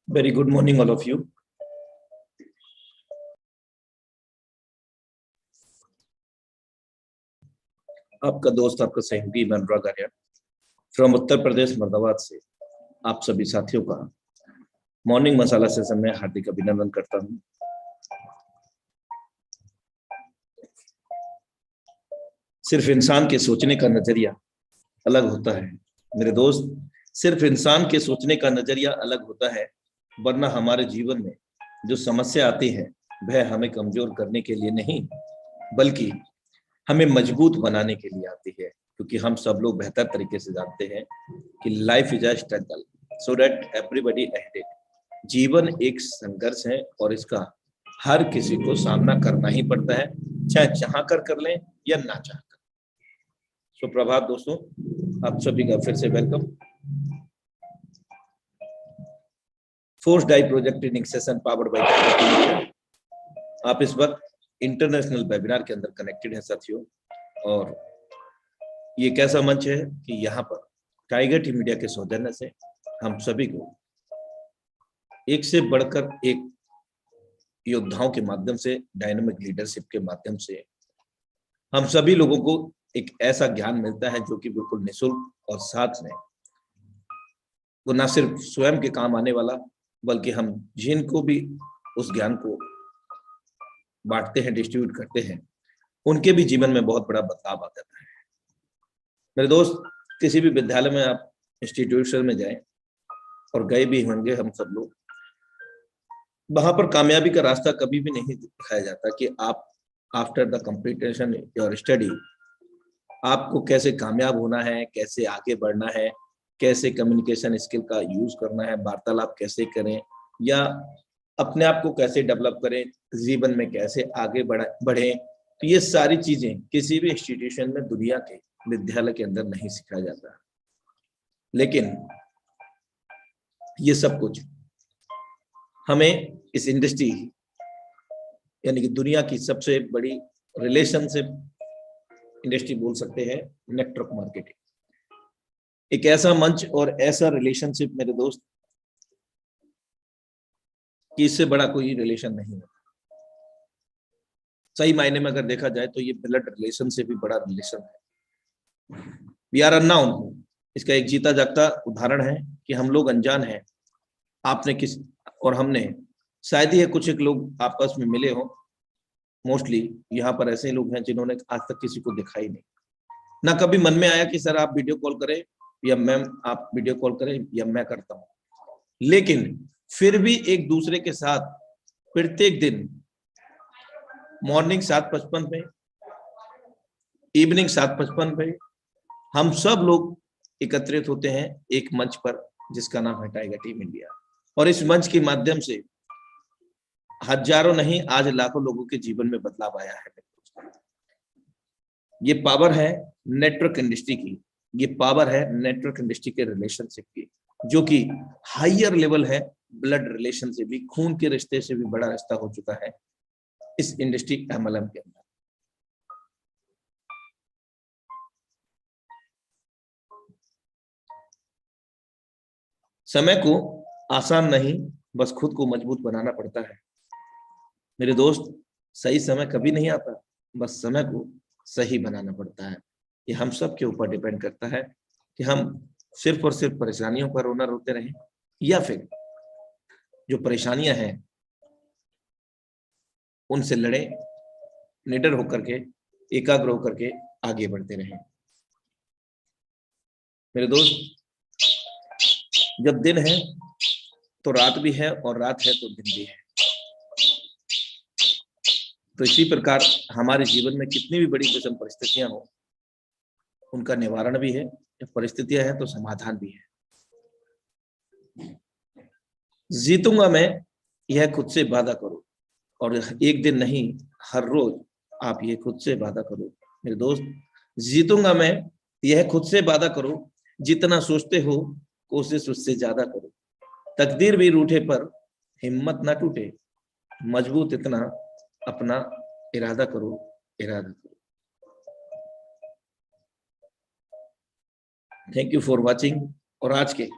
Very good morning, all of you. आपका दोस्त, आपका सहयोगी अनुराग आर्य फ्रॉम उत्तर प्रदेश मुरादाबाद से आप सभी साथियों का मॉर्निंग मसाला सेशन में हार्दिक अभिनंदन करता हूं। सिर्फ इंसान के सोचने का नजरिया अलग होता है मेरे दोस्त, सिर्फ इंसान के सोचने का नजरिया अलग होता है, वरना हमारे जीवन में जो समस्या आती है वह हमें कमजोर करने के लिए नहीं बल्कि हमें मजबूत बनाने के लिए आती है, क्योंकि हम सब लोग बेहतर तरीके से जानते हैं कि life is a struggle so that everybody ahead. जीवन एक संघर्ष है और इसका हर किसी को सामना करना ही पड़ता है, चाहे चाह कर लें या ना चाह कर। सुप्रभात दोस्तों, आप सभी का फिर से वेलकम। फोर्स डाई project training session powered by आप इस वक्त इंटरनेशनल वेबिनार के अंदर कनेक्टेड है साथियों, और ये कैसा मंच है कि यहाँ पर टाइगर टी मीडिया के सौजन्य से हम सभी को एक से बढ़कर एक योद्धाओं के माध्यम से, डायनामिक लीडरशिप के माध्यम से हम सभी लोगों को एक ऐसा ज्ञान मिलता है जो कि बिल्कुल निःशुल्क और साथ में वो न सिर्फ स्वयं के काम आने वाला बल्कि हम जिनको भी उस ज्ञान को बांटते हैं, डिस्ट्रीब्यूट करते हैं, उनके भी जीवन में बहुत बड़ा बदलाव आ जाता है। मेरे दोस्त, किसी भी विद्यालय में आप इंस्टीट्यूशन में जाएं, और गए भी होंगे हम सब लोग, वहां पर कामयाबी का रास्ता कभी भी नहीं दिखाया जाता कि आप after the completion your study आपको कैसे कामयाब होना है, कैसे आगे बढ़ना है, कैसे कम्युनिकेशन स्किल का यूज करना है, वार्तालाप कैसे करें या अपने आप को कैसे डेवलप करें, जीवन में कैसे आगे बढ़े। तो ये सारी चीजें किसी भी इंस्टीट्यूशन में, दुनिया के विद्यालय के अंदर नहीं सिखाया जाता, लेकिन ये सब कुछ हमें इस इंडस्ट्री यानी कि दुनिया की सबसे बड़ी रिलेशनशिप इंडस्ट्री बोल सकते हैं, नेटवर्क मार्केटिंग, एक ऐसा मंच और ऐसा रिलेशनशिप मेरे दोस्त कि इससे बड़ा कोई रिलेशन नहीं है। सही मायने में अगर देखा जाए तो ये ब्लड रिलेशन से भी बड़ा रिलेशन है। वी आर अननोन, इसका एक जीता जागता उदाहरण है कि हम लोग अनजान हैं, आपने किस और हमने, शायद ही कुछ एक लोग आपस में मिले हो। मोस्टली यहाँ पर ऐसे लोग हैं जिन्होंने आज तक किसी को देखा ही नहीं, ना कभी मन में आया कि सर आप वीडियो कॉल करें या मैम आप वीडियो कॉल करें या मैं करता हूँ, लेकिन फिर भी एक दूसरे के साथ प्रत्येक दिन मॉर्निंग 7:55 पे, इवनिंग 7:55 पे हम सब लोग एकत्रित होते हैं एक मंच पर जिसका नाम है टाइगर टीम इंडिया। और इस मंच के माध्यम से हजारों नहीं, आज लाखों लोगों के जीवन में बदलाव आया है। ये पावर है नेटवर्क इंडस्ट्री की, ये पावर है नेटवर्क इंडस्ट्री के रिलेशनशिप की, जो कि हायर लेवल है, ब्लड रिलेशन से भी, खून के रिश्ते से भी बड़ा रिश्ता हो चुका है इस इंडस्ट्री MLM के अंदर। समय को आसान नहीं, बस खुद को मजबूत बनाना पड़ता है मेरे दोस्त। सही समय कभी नहीं आता, बस समय को सही बनाना पड़ता है। ये हम सब के ऊपर डिपेंड करता है कि हम सिर्फ और सिर्फ परेशानियों पर रोना रोते रहें या फिर जो परेशानियां हैं उनसे लड़ें, निडर होकर के, एकाग्र होकर के आगे बढ़ते रहें। मेरे दोस्त, जब दिन है तो रात भी है और रात है तो दिन भी है। तो इसी प्रकार हमारे जीवन में कितनी भी बड़ी विषम परिस्थितियां हो, उनका निवारण भी है, जब परिस्थितियां हैं तो समाधान भी है। जीतूंगा मैं यह खुद से वादा करो, और एक दिन नहीं, हर रोज आप ये खुद से वादा करो। मेरे दोस्त, जीतूंगा मैं, यह खुद से वादा करो। जितना सोचते हो कोशिश उससे ज्यादा करो। तकदीर भी रूठे पर हिम्मत ना टूटे। मजबूत इतना अपना इरादा करो, इरादा करो। Thank you for watching. और आज के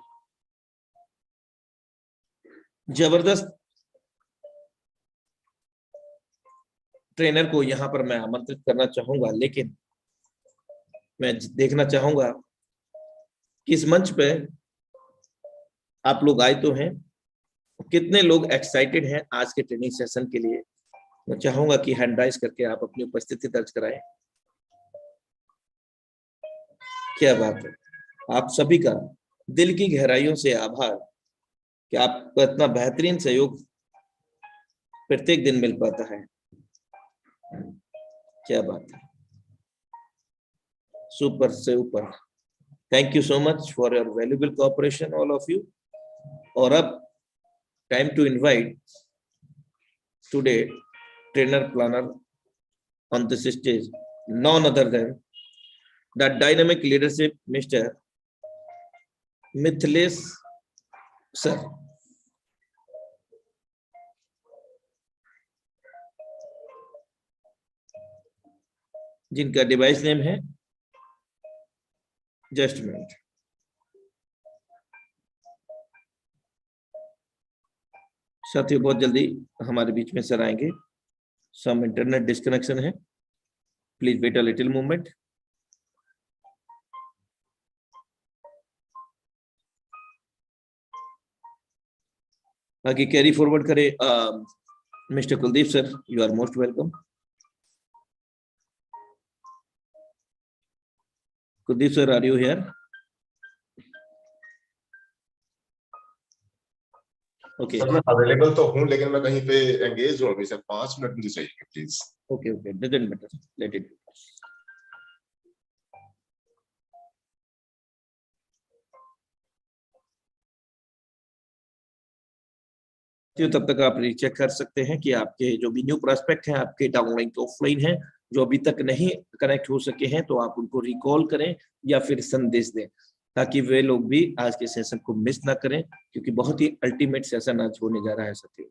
जबरदस्त ट्रेनर को यहाँ पर मैं आमंत्रित करना चाहूंगा, लेकिन मैं देखना चाहूंगा कि इस मंच पे आप लोग आए तो हैं, कितने लोग एक्साइटेड हैं आज के ट्रेनिंग सेशन के लिए। मैं चाहूंगा कि हैंड राइज करके आप अपनी उपस्थिति दर्ज कराएं। क्या बात है, आप सभी का दिल की गहराइयों से आभार कि आपका इतना बेहतरीन सहयोग प्रत्येक दिन मिल पाता है। क्या बात है, सुपर से ऊपर। Thank you so much for your valuable cooperation all of you. और अब time to invite today trainer planner on this stage, none other than the dynamic leadership Mr. Mithilesh sir. जिनका डिवाइस नेम है just minute. साथियों, बहुत जल्दी हमारे बीच में सर आएंगे। सम इंटरनेट डिस्कनेक्शन है, please wait a little moment. बाकी कैरी फॉरवर्ड करें Mr Kuldeep sir, you are most welcome. Kuldeep sir, are you here? Okay, मैं अवेलेबल तो हूं, लेकिन मैं कहीं पे एंगेज हूं अभी। सर 5 मिनट मुझे चाहिए please. Okay okay, doesn't matter, let it. तब तक आप रीचेक कर सकते हैं कि आपके जो भी न्यू प्रोस्पेक्ट हैं, आपके डाउनलाइन के ऑफलाइन हैं, जो अभी तक नहीं कनेक्ट हो सके हैं, तो आप उनको रिकॉल करें या फिर संदेश दें, ताकि वे लोग भी आज के सेशन को मिस ना करें, क्योंकि बहुत ही अल्टीमेट सेशन आज होने जा रहा है साथियों।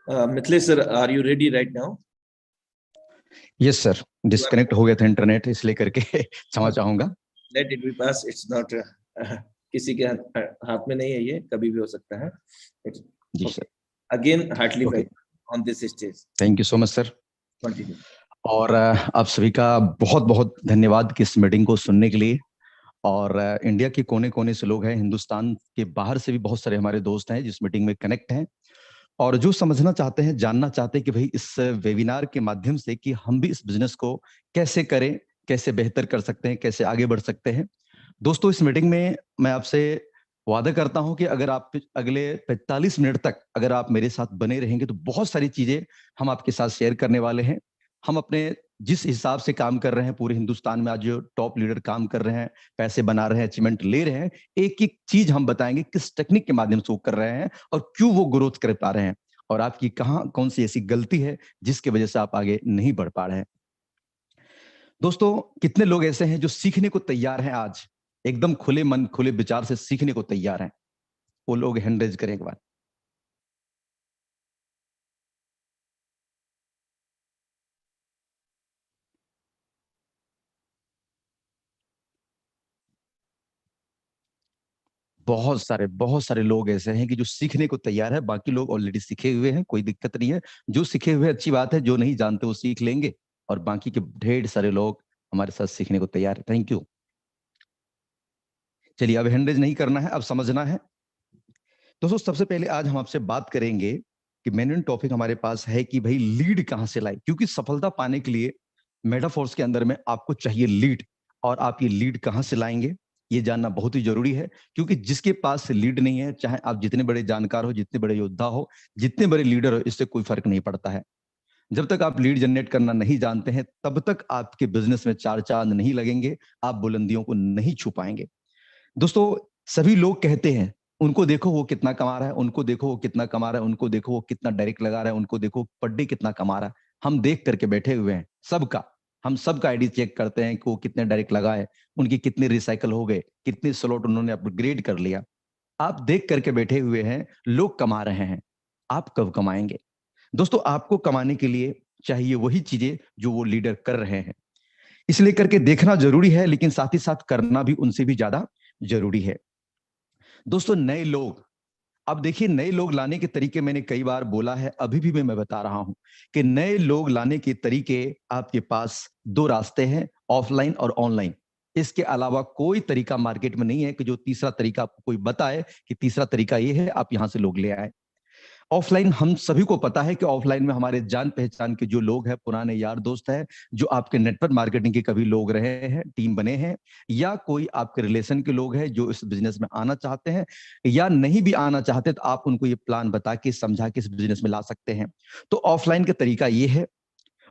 Mithilesh sir, are you ready right now? Yes sir, disconnect हो गया था इंटरनेट, इसलिए करके क्षमा चाहूंगा। Let it be pass, it's not किसी के हाथ में नहीं है, ये कभी भी हो सकता है। जी sir, again heartly welcome on this stage. Thank you so much sir. Continue. और आप सभी का बहुत बहुत धन्यवाद कि इस मीटिंग को सुनने के लिए। और इंडिया के कोने कोने से लोग हैं, हिंदुस्तान के बाहर से भी बहुत सारे हमारे दोस्त हैं जिस मीटिंग में कनेक्ट हैं, और जो समझना चाहते हैं, जानना चाहते हैं कि भाई इस वेबिनार के माध्यम से कि हम भी इस बिजनेस को कैसे करें, कैसे बेहतर कर सकते हैं, कैसे आगे बढ़ सकते हैं। दोस्तों, इस मीटिंग में मैं आपसे वादा करता हूं कि अगर आप अगले 45 मिनट तक अगर आप मेरे साथ बने रहेंगे तो बहुत सारी चीजें हम आपके साथ शेयर करने वाले हैं। हम अपने जिस हिसाब से काम कर रहे हैं, पूरे हिंदुस्तान में आज जो टॉप लीडर काम कर रहे हैं, पैसे बना रहे हैं, अचीवमेंट ले रहे हैं, एक एक चीज हम बताएंगे किस टेक्निक के माध्यम से वो कर रहे हैं और क्यों वो ग्रोथ कर पा रहे हैं, और आपकी कहाँ कौन सी ऐसी गलती है जिसकी वजह से आप आगे नहीं बढ़ पा रहे हैं। दोस्तों, कितने लोग ऐसे हैं जो सीखने को तैयार हैं, आज एकदम खुले मन खुले विचार से सीखने को तैयार हैं? वो लोग हैंड रेज करें एक बार। बहुत सारे लोग ऐसे हैं कि जो सीखने को तैयार है। बाकी लोग ऑलरेडी सीखे हुए हैं, कोई दिक्कत नहीं है। जो सीखे हुए अच्छी बात है, जो नहीं जानते वो सीख लेंगे, और बाकी के ढेर सारे लोग हमारे साथ सीखने को तैयार है। Thank you. चलिए, अब हैंड रेज नहीं करना है, अब समझना है। दोस्तों, सबसे पहले आज हम आपसे बात करेंगे कि मेन टॉपिक हमारे पास है कि भाई लीड कहां से लाए, क्योंकि सफलता पाने के लिए मेटाफोर्स के अंदर में आपको चाहिए लीड, और आप ये लीड कहां से लाएंगे। ये जानना बहुत ही जरूरी है, क्योंकि जिसके पास लीड नहीं है, चाहे आप जितने बड़े जानकार हो, जितने बड़े योद्धा हो, जितने बड़े लीडर हो, इससे कोई फर्क नहीं पड़ता है। जब तक आप लीड जनरेट करना नहीं जानते हैं, तब तक आपके बिजनेस में चार चांद नहीं लगेंगे, आप बुलंदियों को नहीं छू पाएंगे। दोस्तों, सभी लोग कहते हैं, उनको देखो वो कितना कमा रहा है, उनको देखो वो कितना कमा रहा है, उनको देखो वो कितना डायरेक्ट लगा रहा है, उनको देखो पर डे कितना कमा रहा है। हम देख करके बैठे हुए हैं सबका, हम सबका आईडी चेक करते हैं कि वो कितने डायरेक्ट लगाए, उनकी कितने रिसाइकल हो गए, कितने स्लॉट उन्होंने अपग्रेड कर लिया। आप देख करके बैठे हुए हैं, लोग कमा रहे हैं, आप कब कमाएंगे? दोस्तों, आपको कमाने के लिए चाहिए वही चीजें जो वो लीडर कर रहे हैं। इसलिए करके देखना जरूरी है, लेकिन साथ ही साथ करना भी उनसे भी ज्यादा जरूरी है। दोस्तों, नए लोग, अब देखिए, नए लोग लाने के तरीके मैंने कई बार बोला है, अभी भी मैं बता रहा हूं कि नए लोग लाने के तरीके आपके पास दो रास्ते हैं, ऑफलाइन और ऑनलाइन। इसके अलावा कोई तरीका मार्केट में नहीं है कि जो तीसरा तरीका आपको कोई बताए कि तीसरा तरीका ये है, आप यहां से लोग ले आए। ऑफलाइन हम सभी को पता है कि ऑफलाइन में हमारे जान पहचान के जो लोग हैं, पुराने यार दोस्त हैं, जो आपके नेटवर्क मार्केटिंग के कभी लोग रहे हैं, टीम बने हैं, या कोई आपके रिलेशन के लोग हैं जो इस बिजनेस में आना चाहते हैं, या नहीं भी आना चाहते तो आप उनको ये प्लान बता के समझा के इस बिजनेस में ला सकते हैं। तो ऑफलाइन का तरीका ये है।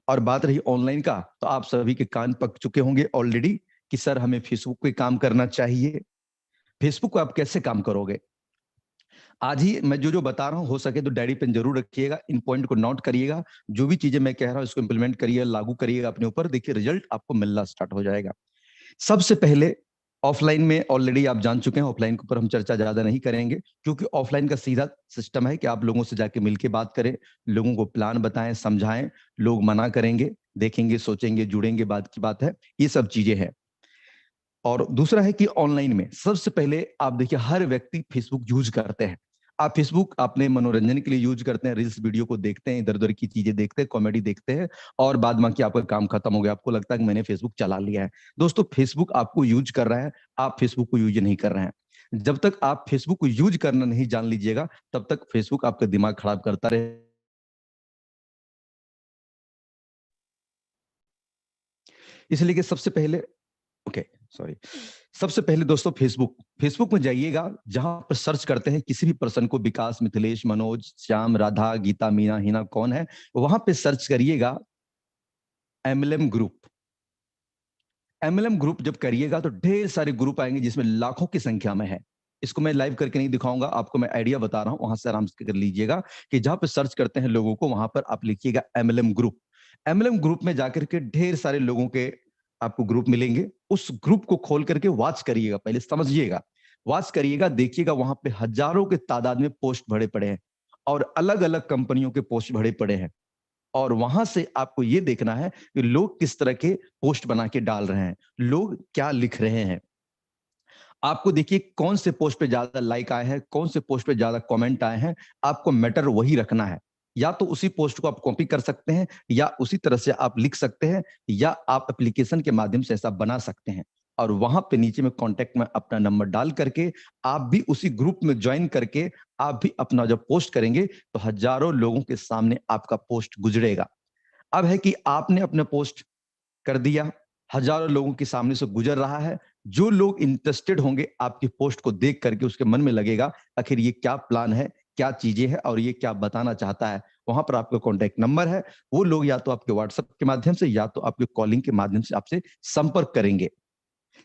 और बात रही ऑनलाइन का, तो आप सभी के कान पक चुके होंगे ऑलरेडी कि सर हमें फेसबुक पे काम करना चाहिए। फेसबुक को आप कैसे काम करोगे? आज ही मैं जो जो बता रहा हूं, हो सके तो डायरी पेन जरूर रखिएगा, इन पॉइंट को नोट करिएगा, जो भी चीजें मैं कह रहा हूं इसको इंप्लीमेंट करिए, लागू करिएगा अपने ऊपर, देखिए रिजल्ट आपको मिलना स्टार्ट हो जाएगा। सबसे पहले, ऑफलाइन में ऑलरेडी आप जान चुके हैं, ऑफलाइन के ऊपर हम चर्चा ज्यादा नहीं करेंगे, क्योंकि ऑफलाइन का सीधा सिस्टम है कि आप लोगों से जाके मिलके बात करें, लोगों को प्लान बताएं, समझाएं, लोग मना करेंगे, देखेंगे, सोचेंगे, जुड़ेंगे, बात की बात है, ये सब चीजें हैं। और दूसरा है कि ऑनलाइन में सबसे पहले आप देखिए, हर व्यक्ति फेसबुक यूज करते हैं। आप फेसबुक अपने मनोरंजन के लिए यूज करते हैं, रील्स वीडियो को देखते हैं, इधर उधर की चीजें देखते हैं, कॉमेडी देखते हैं, और बाद बाकी आपका काम खत्म हो गया, आपको लगता है कि मैंने फेसबुक चला लिया है। दोस्तों, फेसबुक आपको यूज कर रहा है, आप फेसबुक को यूज नहीं कर रहे हैं। जब तक आप फेसबुक को यूज करना नहीं जान लीजिएगा, तब तक फेसबुक आपका दिमाग खराब करता रहे। इसलिए कि सबसे पहले, ओके, सॉरी, सबसे पहले दोस्तों, फेसबुक में जाइएगा, जहां पर सर्च करते हैं किसी भी पर्सन को, विकास, मिथिलेश, मनोज, श्याम, राधा, गीता, मीना, हिना कौन है, वहां पे सर्च करिएगा एमएलएम ग्रुप। एमएलएम ग्रुप जब करिएगा तो ढेर सारे ग्रुप आएंगे जिसमें लाखों की संख्या में है। इसको मैं लाइव करके नहीं दिखाऊंगा, आपको मैं आइडिया बता रहा हूं, वहां से आराम से कर लीजिएगा कि जहां पे सर्च करते हैं लोगों को, वहां पर आप लिखिएगा एमएलएम ग्रुप। एमएलएम ग्रुप में जाकर के ढेर सारे लोगों के आपको ग्रुप मिलेंगे। उस ग्रुप को खोल करके वॉच करिएगा, पहले समझिएगा, वॉच करिएगा, देखिएगा, वहां पे हजारों के तादाद में पोस्ट भरे पड़े हैं, और अलग अलग कंपनियों के पोस्ट भरे पड़े हैं। और वहां से आपको ये देखना है कि लोग किस तरह के पोस्ट बना के डाल रहे हैं, लोग क्या लिख रहे हैं। आपको देखिए कौन से पोस्ट पे ज्यादा लाइक आए हैं, कौन से पोस्ट पे ज्यादा कमेंट आए हैं, आपको मैटर वही रखना है। या तो उसी पोस्ट को आप कॉपी कर सकते हैं, या उसी तरह से आप लिख सकते हैं, या आप एप्लीकेशन के माध्यम से ऐसा बना सकते हैं। और वहां पे नीचे में कांटेक्ट में अपना नंबर डाल करके आप भी उसी ग्रुप में ज्वाइन करके आप भी अपना जब पोस्ट करेंगे तो हजारों लोगों के सामने आपका पोस्ट गुजरेगा। अब है कि आपने अपना पोस्ट कर दिया, हजारों लोगों के सामने से गुजर रहा है, जो लोग इंटरेस्टेड होंगे आपकी पोस्ट को देख करके उसके मन में लगेगा आखिर ये क्या प्लान है, क्या चीजें हैं, और ये क्या बताना चाहता है। वहां पर आपका कॉन्टैक्ट नंबर है, वो लोग या तो आपके व्हाट्सएप के माध्यम से या तो आपके कॉलिंग के माध्यम से आपसे संपर्क करेंगे।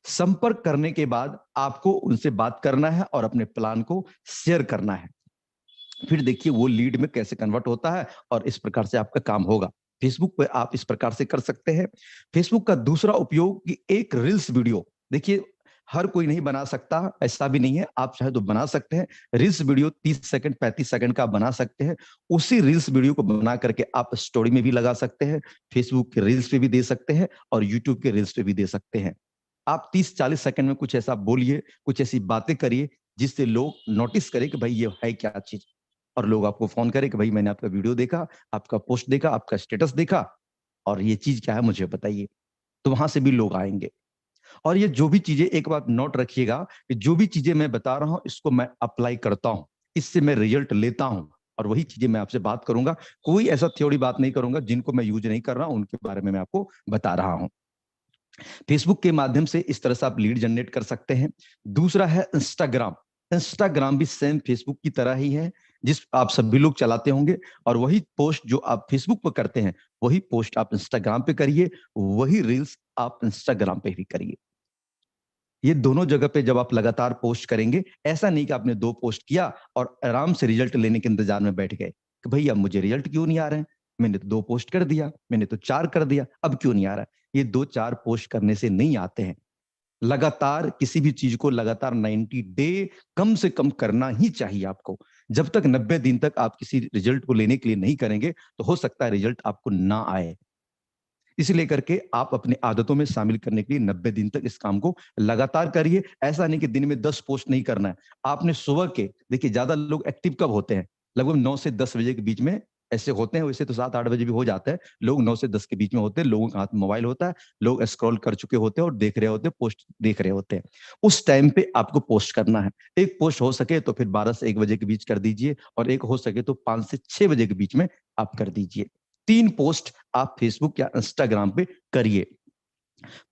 संपर्क करने के बाद आपको उनसे बात करना है और अपने प्लान को शेयर करना है। फिर देखिए वो लीड में कैसे कन्वर्ट होता है, और इस प्रकार से आपका काम होगा। फेसबुक पे आप इस प्रकार से कर सकते हैं। फेसबुक का दूसरा उपयोग कि एक रील्स वीडियो, देखिए हर कोई नहीं बना सकता, ऐसा भी नहीं है, आप चाहे तो बना सकते हैं। रील्स वीडियो 30 सेकंड 35 सेकंड का बना सकते हैं। उसी रील्स वीडियो को बना करके आप स्टोरी में भी लगा सकते हैं, फेसबुक के रील्स पे भी दे सकते हैं, और यूट्यूब के रील्स पे भी दे सकते हैं। आप 30-40 सेकंड में कुछ ऐसा बोलिए, कुछ ऐसी बातें करिए जिससे लोग नोटिस करें कि भाई ये है क्या चीज, और लोग आपको फोन करें कि भाई मैंने आपका वीडियो देखा, आपका पोस्ट देखा, आपका स्टेटस देखा, और ये चीज क्या है मुझे बताइए। तो वहां से भी लोग आएंगे। और ये जो भी चीजें, एक बात नोट रखिएगा कि जो भी चीजें मैं बता रहा हूं इसको मैं अप्लाई करता हूं, इससे मैं रिजल्ट लेता हूं, और वही चीजें मैं आपसे बात करूंगा। कोई ऐसा थ्योरी बात नहीं करूंगा, जिनको मैं यूज नहीं कर रहा हूं उनके बारे में मैं आपको बता रहा हूं। फेसबुक के माध्यम से इस तरह से आप लीड जनरेट कर सकते हैं। दूसरा है इंस्टाग्राम। इंस्टाग्राम भी सेम फेसबुक की तरह ही है, जिस आप सभी लोग चलाते होंगे, और वही पोस्ट जो आप फेसबुक पर करते हैं वही पोस्ट आप इंस्टाग्राम पे करिए, वही रील्स आप इंस्टाग्राम पे भी करिए। ये दोनों जगह पे जब आप लगातार पोस्ट करेंगे, ऐसा नहीं कि आपने 2 पोस्ट किया और आराम से रिजल्ट लेने के इंतजार में बैठ गए कि भैया मुझे रिजल्ट क्यों नहीं आ रहे हैं, मैंने तो 2 पोस्ट कर दिया, मैंने तो 4 कर दिया, अब क्यों नहीं आ रहा है। ये 2-4 पोस्ट करने से नहीं आते हैं। लगातार किसी भी चीज को लगातार 90 डे कम से कम करना ही चाहिए आपको। जब तक 90 दिन तक आप किसी रिजल्ट को लेने के लिए नहीं करेंगे तो हो सकता है रिजल्ट आपको ना आए। इसलिए करके आप अपनी आदतों में शामिल करने के लिए 90 दिन तक इस काम को लगातार करिए। ऐसा नहीं कि दिन में 10 पोस्ट नहीं करना है। आपने सुबह के, देखिए ज्यादा लोग एक्टिव कब होते हैं, लगभग 9 से 10 बजे के बीच में ऐसे होते हैं। वैसे तो 7-8 बजे भी हो जाता है, लोग 9 से 10 के बीच में होते हैं। लोगों के हाथ में मोबाइल होता है, लोग स्क्रॉल कर चुके होते हैं और देख रहे होते हैं, पोस्ट देख रहे होते हैं। उस टाइम पे आपको पोस्ट करना है। एक पोस्ट हो सके तो फिर 12 से 1 बजे के बीच कर दीजिए, और एक हो सके तो 5 से 6 बजे के बीच में आप कर दीजिए। 3 पोस्ट आप फेसबुक या इंस्टाग्राम पे करिए।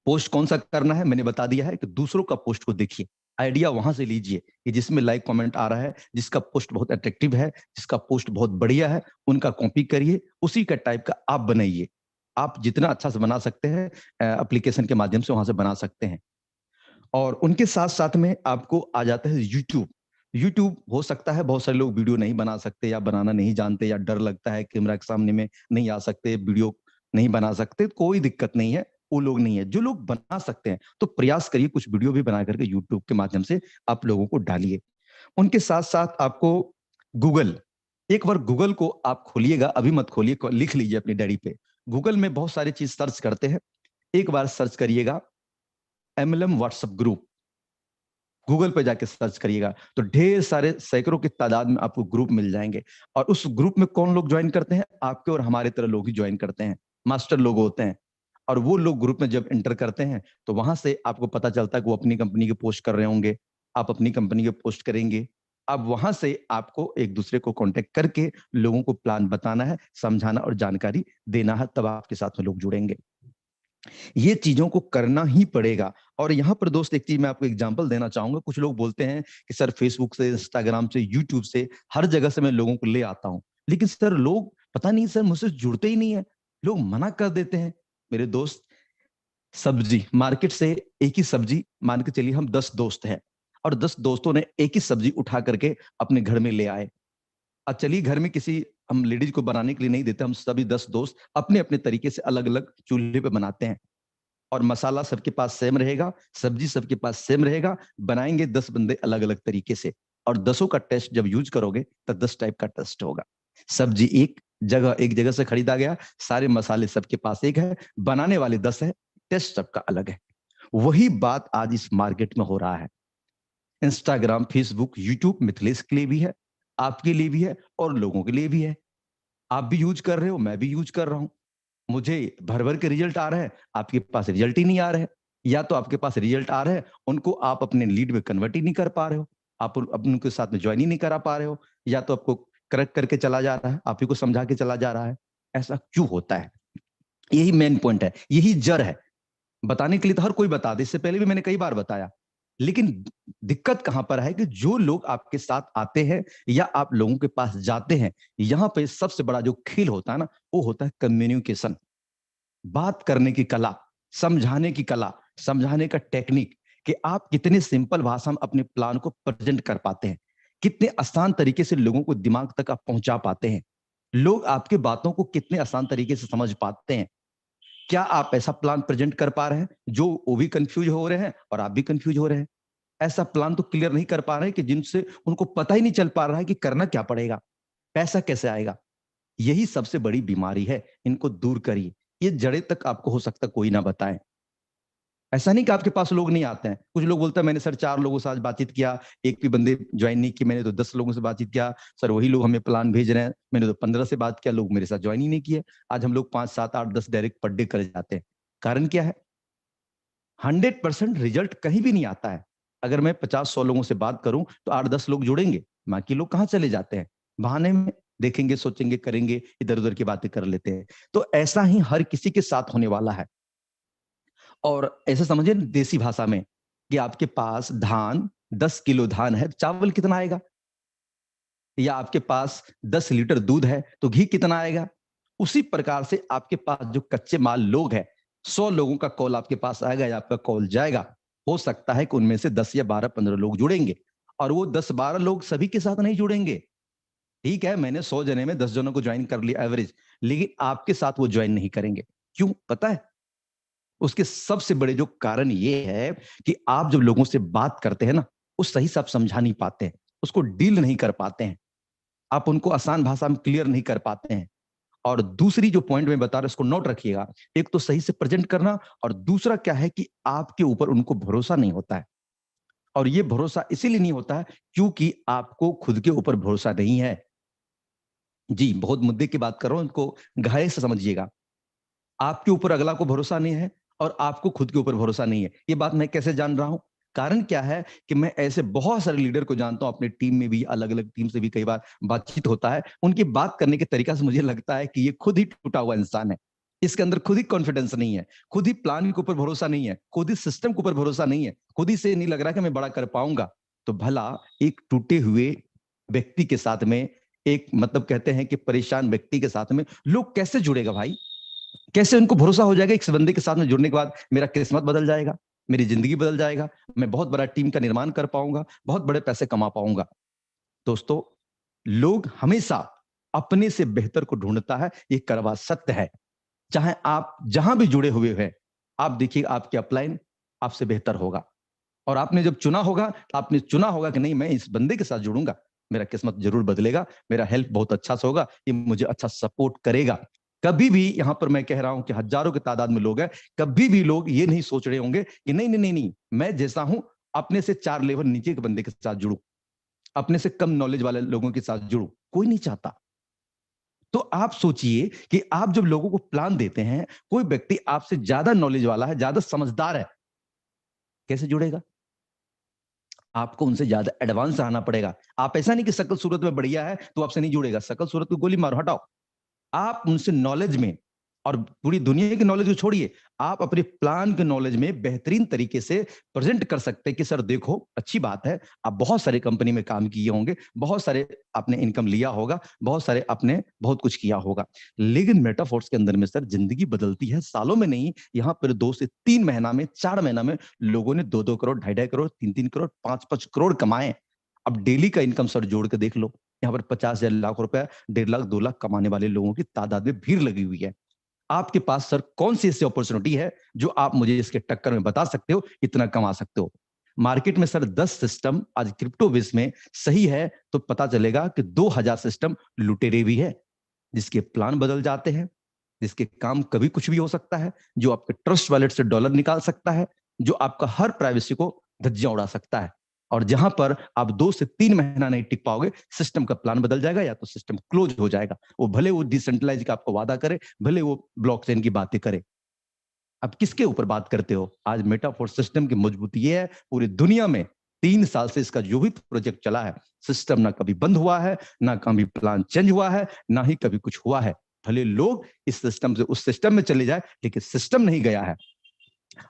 पोस्ट कौन सा करना है मैंने बता दिया है कि दूसरों का पोस्ट को देखिए, आइडिया वहां से लीजिए कि जिसमें लाइक कमेंट आ रहा है, जिसका पोस्ट बहुत अट्रैक्टिव है, जिसका पोस्ट बहुत बढ़िया है, उनका कॉपी करिए, उसी का टाइप का आप बनाइए। आप जितना अच्छा से बना सकते हैं एप्लीकेशन के माध्यम से वहां से बना सकते हैं। और उनके साथ साथ में आपको आ जाता है यूट्यूब। यूट्यूब हो सकता है बहुत सारे लोग वीडियो नहीं बना सकते, या बनाना नहीं जानते, या डर लगता है कैमरा के सामने में नहीं आ सकते, वीडियो नहीं बना सकते, कोई दिक्कत नहीं है। वो लोग नहीं है, जो लोग बना सकते हैं तो प्रयास करिए कुछ वीडियो भी बना करके यूट्यूब के माध्यम से आप लोगों को डालिए। उनके साथ साथ आपको गूगल, एक बार गूगल को आप खोलिएगा, अभी मत खोलिए, लिख लीजिए अपनी डायरी पे। गूगल में बहुत सारी चीज सर्च करते हैं, एक बार सर्च करिएगा एमएलएम व्हाट्सएप ग्रुप। गूगल पे जाके सर्च करिएगा तो ढेर सारे सैकड़ों की तादाद में आपको ग्रुप मिल जाएंगे। और उस ग्रुप में कौन लोग ज्वाइन करते हैं, आपके और हमारे तरह लोग ही ज्वाइन करते हैं, मास्टर लोग होते हैं। और वो लोग ग्रुप में जब एंटर करते हैं तो वहां से आपको पता चलता है कि वो अपनी कंपनी के पोस्ट कर रहे होंगे, आप अपनी कंपनी के पोस्ट करेंगे। अब वहां से आपको एक दूसरे को कांटेक्ट करके लोगों को प्लान बताना है, समझाना और जानकारी देना है, तब आपके साथ में लोग जुड़ेंगे। ये चीजों को करना ही पड़ेगा। और यहाँ पर दोस्त एक चीज मैं आपको एग्जांपल देना चाहूंगा। कुछ लोग बोलते हैं कि सर फेसबुक से, इंस्टाग्राम से, यूट्यूब से, हर जगह से मैं लोगों को ले आता हूं, लेकिन सर लोग पता नहीं सर मुझसे जुड़ते ही नहीं है, लोग मना कर देते हैं। मेरे दोस्त, सब्जी मार्केट से एक ही सब्जी मान के चलिए, हम 10 दोस्त हैं और 10 दोस्तों ने एक ही सब्जी उठा करके अपने घर में ले आए। अब चलिए घर में किसी हम लेडीज को बनाने के लिए नहीं देते, हम सभी 10 दोस्त अपने अपने तरीके से अलग अलग चूल्हे पे बनाते हैं, और मसाला सबके पास सेम रहेगा, सब्जी सबके पास सेम रहेगा, बनाएंगे 10 बंदे अलग अलग तरीके से, और 10 का टेस्ट जब यूज करोगे तो 10 टाइप का टेस्ट होगा। सब्जी एक जगह से खरीदा गया, सारे मसाले सबके पास एक है, बनाने वाले 10 है, टेस्ट सबका अलग है। वही बात आज इस मार्केट में हो रहा है। इंस्टाग्राम, फेसबुक, यूट्यूब मिथिलेश के लिए भी है, आपके लिए भी है और लोगों के लिए भी है। आप भी यूज कर रहे हो, मैं भी यूज कर रहा हूं। मुझे भर भर के रिजल्ट आ रहे हैं, आपके पास रिजल्ट ही नहीं आ रहे हैं। या तो आपके पास रिजल्ट आ रहे हैं, उनको आप अपने लीड में कन्वर्ट ही नहीं कर पा रहे हो, आप उनके साथ में ज्वाइन ही नहीं करा पा रहे हो, या तो आपको करेक्ट करके चला जा रहा है, आप ही को समझा के चला जा रहा है। ऐसा क्यों होता है? यही मेन पॉइंट है, यही जड़ है। बताने के लिए तो हर कोई बता दे, इससे पहले भी मैंने कई बार बताया, लेकिन दिक्कत कहां पर है कि जो लोग आपके साथ आते हैं या आप लोगों के पास जाते हैं, यहां पे सबसे बड़ा जो खेल होता है ना, वो होता है कम्युनिकेशन, बात करने की कला, समझाने की कला, समझाने का टेक्निक, कि आप कितने सिंपल भाषा में अपने प्लान को प्रेजेंट कर पाते हैं, कितने आसान तरीके से लोगों को दिमाग तक आप पहुंचा पाते हैं, लोग आपके बातों को कितने आसान तरीके से समझ पाते हैं। क्या आप ऐसा प्लान प्रेजेंट कर पा रहे हैं जो वो भी कंफ्यूज हो रहे हैं और आप भी कंफ्यूज हो रहे हैं? ऐसा प्लान तो क्लियर नहीं कर पा रहे हैं कि जिनसे उनको पता ही नहीं चल पा रहा है कि करना क्या पड़ेगा, पैसा कैसे आएगा। यही सबसे बड़ी बीमारी है, इनको दूर करिए। ये जड़े तक आपको हो सकता कोई ना बताए। ऐसा नहीं कि आपके पास लोग नहीं आते हैं। कुछ लोग बोलते हैं मैंने सर 4 लोगों से आज बातचीत किया, एक भी बंदे ज्वाइन नहीं किए, मैंने तो 10 लोगों से बातचीत किया, सर वही लोग हमें प्लान भेज रहे हैं, मैंने तो 15 से बात किया, लोग मेरे साथ ज्वाइन ही नहीं किए। आज हम लोग 5, 7, 8, 10 डायरेक्ट पर डे कर जाते हैं। कारण क्या है? 100% रिजल्ट कहीं भी नहीं आता है। अगर मैं 50-100 लोगों से बात करूं तो 8-10 लोग जुड़ेंगे, बाकी लोग कहां चले जाते हैं? बहाने में देखेंगे, सोचेंगे, करेंगे, इधर उधर की बातें कर लेते हैं। तो ऐसा ही हर किसी के साथ होने वाला है। और ऐसे समझिए देसी भाषा में कि आपके पास धान 10 किलो धान है, चावल कितना आएगा? या आपके पास 10 लीटर दूध है तो घी कितना आएगा? उसी प्रकार से आपके पास जो कच्चे माल लोग हैं, 100 लोगों का कॉल आपके पास आएगा या आपका कॉल जाएगा, हो सकता है कि उनमें से 10 या 12 15 लोग जुड़ेंगे, और वो 10 12 लोग सभी के साथ नहीं जुड़ेंगे। ठीक है, मैंने 100 जने में 10 जनों को ज्वाइन कर लिया एवरेज, लेकिन आपके साथ वो ज्वाइन नहीं करेंगे। क्यों पता है? उसके सबसे बड़े जो कारण ये है कि आप जब लोगों से बात करते हैं ना, उस सही से आप समझा नहीं पाते हैं, उसको डील नहीं कर पाते हैं, आप उनको आसान भाषा में क्लियर नहीं कर पाते हैं। और दूसरी जो पॉइंट मैं बता रहा हूं, इसको नोट रखिएगा, एक तो सही से प्रेजेंट करना, और दूसरा क्या है कि आपके ऊपर उनको भरोसा नहीं होता है। और ये भरोसा इसीलिए नहीं होता है क्योंकि आपको खुद के ऊपर भरोसा नहीं है। जी, बहुत मुद्दे की बात कर रहा हूं, इनको गहराई से समझिएगा। आपके ऊपर अगला को भरोसा नहीं है और आपको खुद के ऊपर भरोसा नहीं है। ये बात मैं कैसे जान रहा हूं? कारण क्या है कि मैं ऐसे बहुत सारे लीडर को जानता हूं, अपने टीम में भी, अलग-अलग टीम से भी कई बार बातचीत होता है। उनकी बात करने के तरीका से मुझे लगता है कि ये खुद ही टूटा हुआ इंसान है। इसके अंदर खुद ही कॉन्फिडेंस नहीं है, खुद ही प्लान के ऊपर भरोसा नहीं है, खुद ही सिस्टम के ऊपर भरोसा नहीं है, खुद ही से नहीं लग रहा कि मैं बड़ा कर पाऊंगा। तो भला एक टूटे हुए व्यक्ति के साथ में, एक मतलब कहते हैं कि परेशान व्यक्ति के साथ में लोग कैसे जुड़ेगा भाई? कैसे उनको भरोसा हो जाएगा इस बंदे के साथ में जुड़ने के बाद मेरा किस्मत बदल जाएगा, मेरी जिंदगी बदल जाएगा, मैं बहुत बड़ा टीम का निर्माण कर पाऊंगा, बहुत बड़े पैसे कमा पाऊंगा। दोस्तों, लोग हमेशा अपने से बेहतर को ढूंढता है, ये कड़वा सत्य है। चाहे आप जहां भी जुड़े हुए हैं, आप देखिए आपके अपलाइन आपसे बेहतर होगा, और आपने जब चुना होगा तो आपने चुना होगा कि नहीं, मैं इस बंदे के साथ जुड़ूंगा, मेरा किस्मत जरूर बदलेगा, मेरा हेल्प बहुत अच्छा से होगा, ये मुझे अच्छा सपोर्ट करेगा। कभी भी यहां पर मैं कह रहा हूं कि हजारों की तादाद में लोग हैं, कभी भी लोग ये नहीं सोच रहे होंगे कि नहीं नहीं नहीं नहीं, मैं जैसा हूं अपने से 4 लेवल नीचे के बंदे के साथ जुड़ूं, अपने से कम नॉलेज वाले लोगों के साथ जुड़ूं, कोई नहीं चाहता। तो आप सोचिए कि आप जब लोगों को प्लान देते हैं, कोई व्यक्ति आपसे ज्यादा नॉलेज वाला है, ज्यादा समझदार है, कैसे जुड़ेगा? आपको उनसे ज्यादा एडवांस रहना पड़ेगा। आप ऐसा नहीं कि शकल सूरत में बढ़िया है तो आपसे नहीं जुड़ेगा, शकल सूरत को गोली मारो, हटाओ। आप उनसे नॉलेज में, और पूरी दुनिया की नॉलेज को छोड़िए, आप अपने प्लान के नॉलेज में बेहतरीन तरीके से प्रेजेंट कर सकते हैं कि सर देखो, अच्छी बात है, आप बहुत सारे कंपनी में काम किए होंगे, बहुत सारे आपने इनकम लिया होगा, बहुत सारे आपने बहुत कुछ किया होगा, लेकिन मेटाफोर्स के अंदर में सर जिंदगी बदलती है सालों में नहीं, यहाँ पर 2 से 3 महीना में, 4 महीना में लोगों ने 2-2 करोड़, 2.5 करोड़, 3-3 करोड़, 5-5 करोड़ कमाए। अब डेली का इनकम सर जोड़ के देख लो, यहाँ पर 50,000 लाख रुपया, 1.5 लाख 2 लाख कमाने वाले लोगों की तादाद में भीड़ लगी हुई है। आपके पास सर कौन सी ऐसी अपॉर्चुनिटी है जो आप मुझे इसके टक्कर में बता सकते हो, इतना कमा सकते हो? मार्केट में सर 10 सिस्टम आज क्रिप्टो बेस में सही है तो पता चलेगा कि 2000 सिस्टम लुटेरे भी है, जिसके प्लान बदल जाते हैं, जिसके काम कभी कुछ भी हो सकता है, जो आपके ट्रस्ट वॉलेट से डॉलर निकाल सकता है, जो आपका हर प्राइवेसी को धज्जियां उड़ा सकता है। और जहां पर आप 2 से 3 महीना नहीं टिक पाओगे, सिस्टम का प्लान बदल जाएगा या तो सिस्टम क्लोज हो जाएगा। वो भले वो डिसेंट्रलाइज का आपको वादा करे, भले वो ब्लॉकचेन की बातें करे। अब किसके ऊपर बात करते हो? आज मेटाफोर सिस्टम की मजबूती ये है, पूरी दुनिया में 3 साल से इसका जो भी प्रोजेक्ट चला है, सिस्टम ना कभी बंद हुआ है, ना कभी प्लान चेंज हुआ है, ना ही कभी कुछ हुआ है। भले लोग इस सिस्टम से उस सिस्टम में चले जाए, लेकिन सिस्टम नहीं गया है।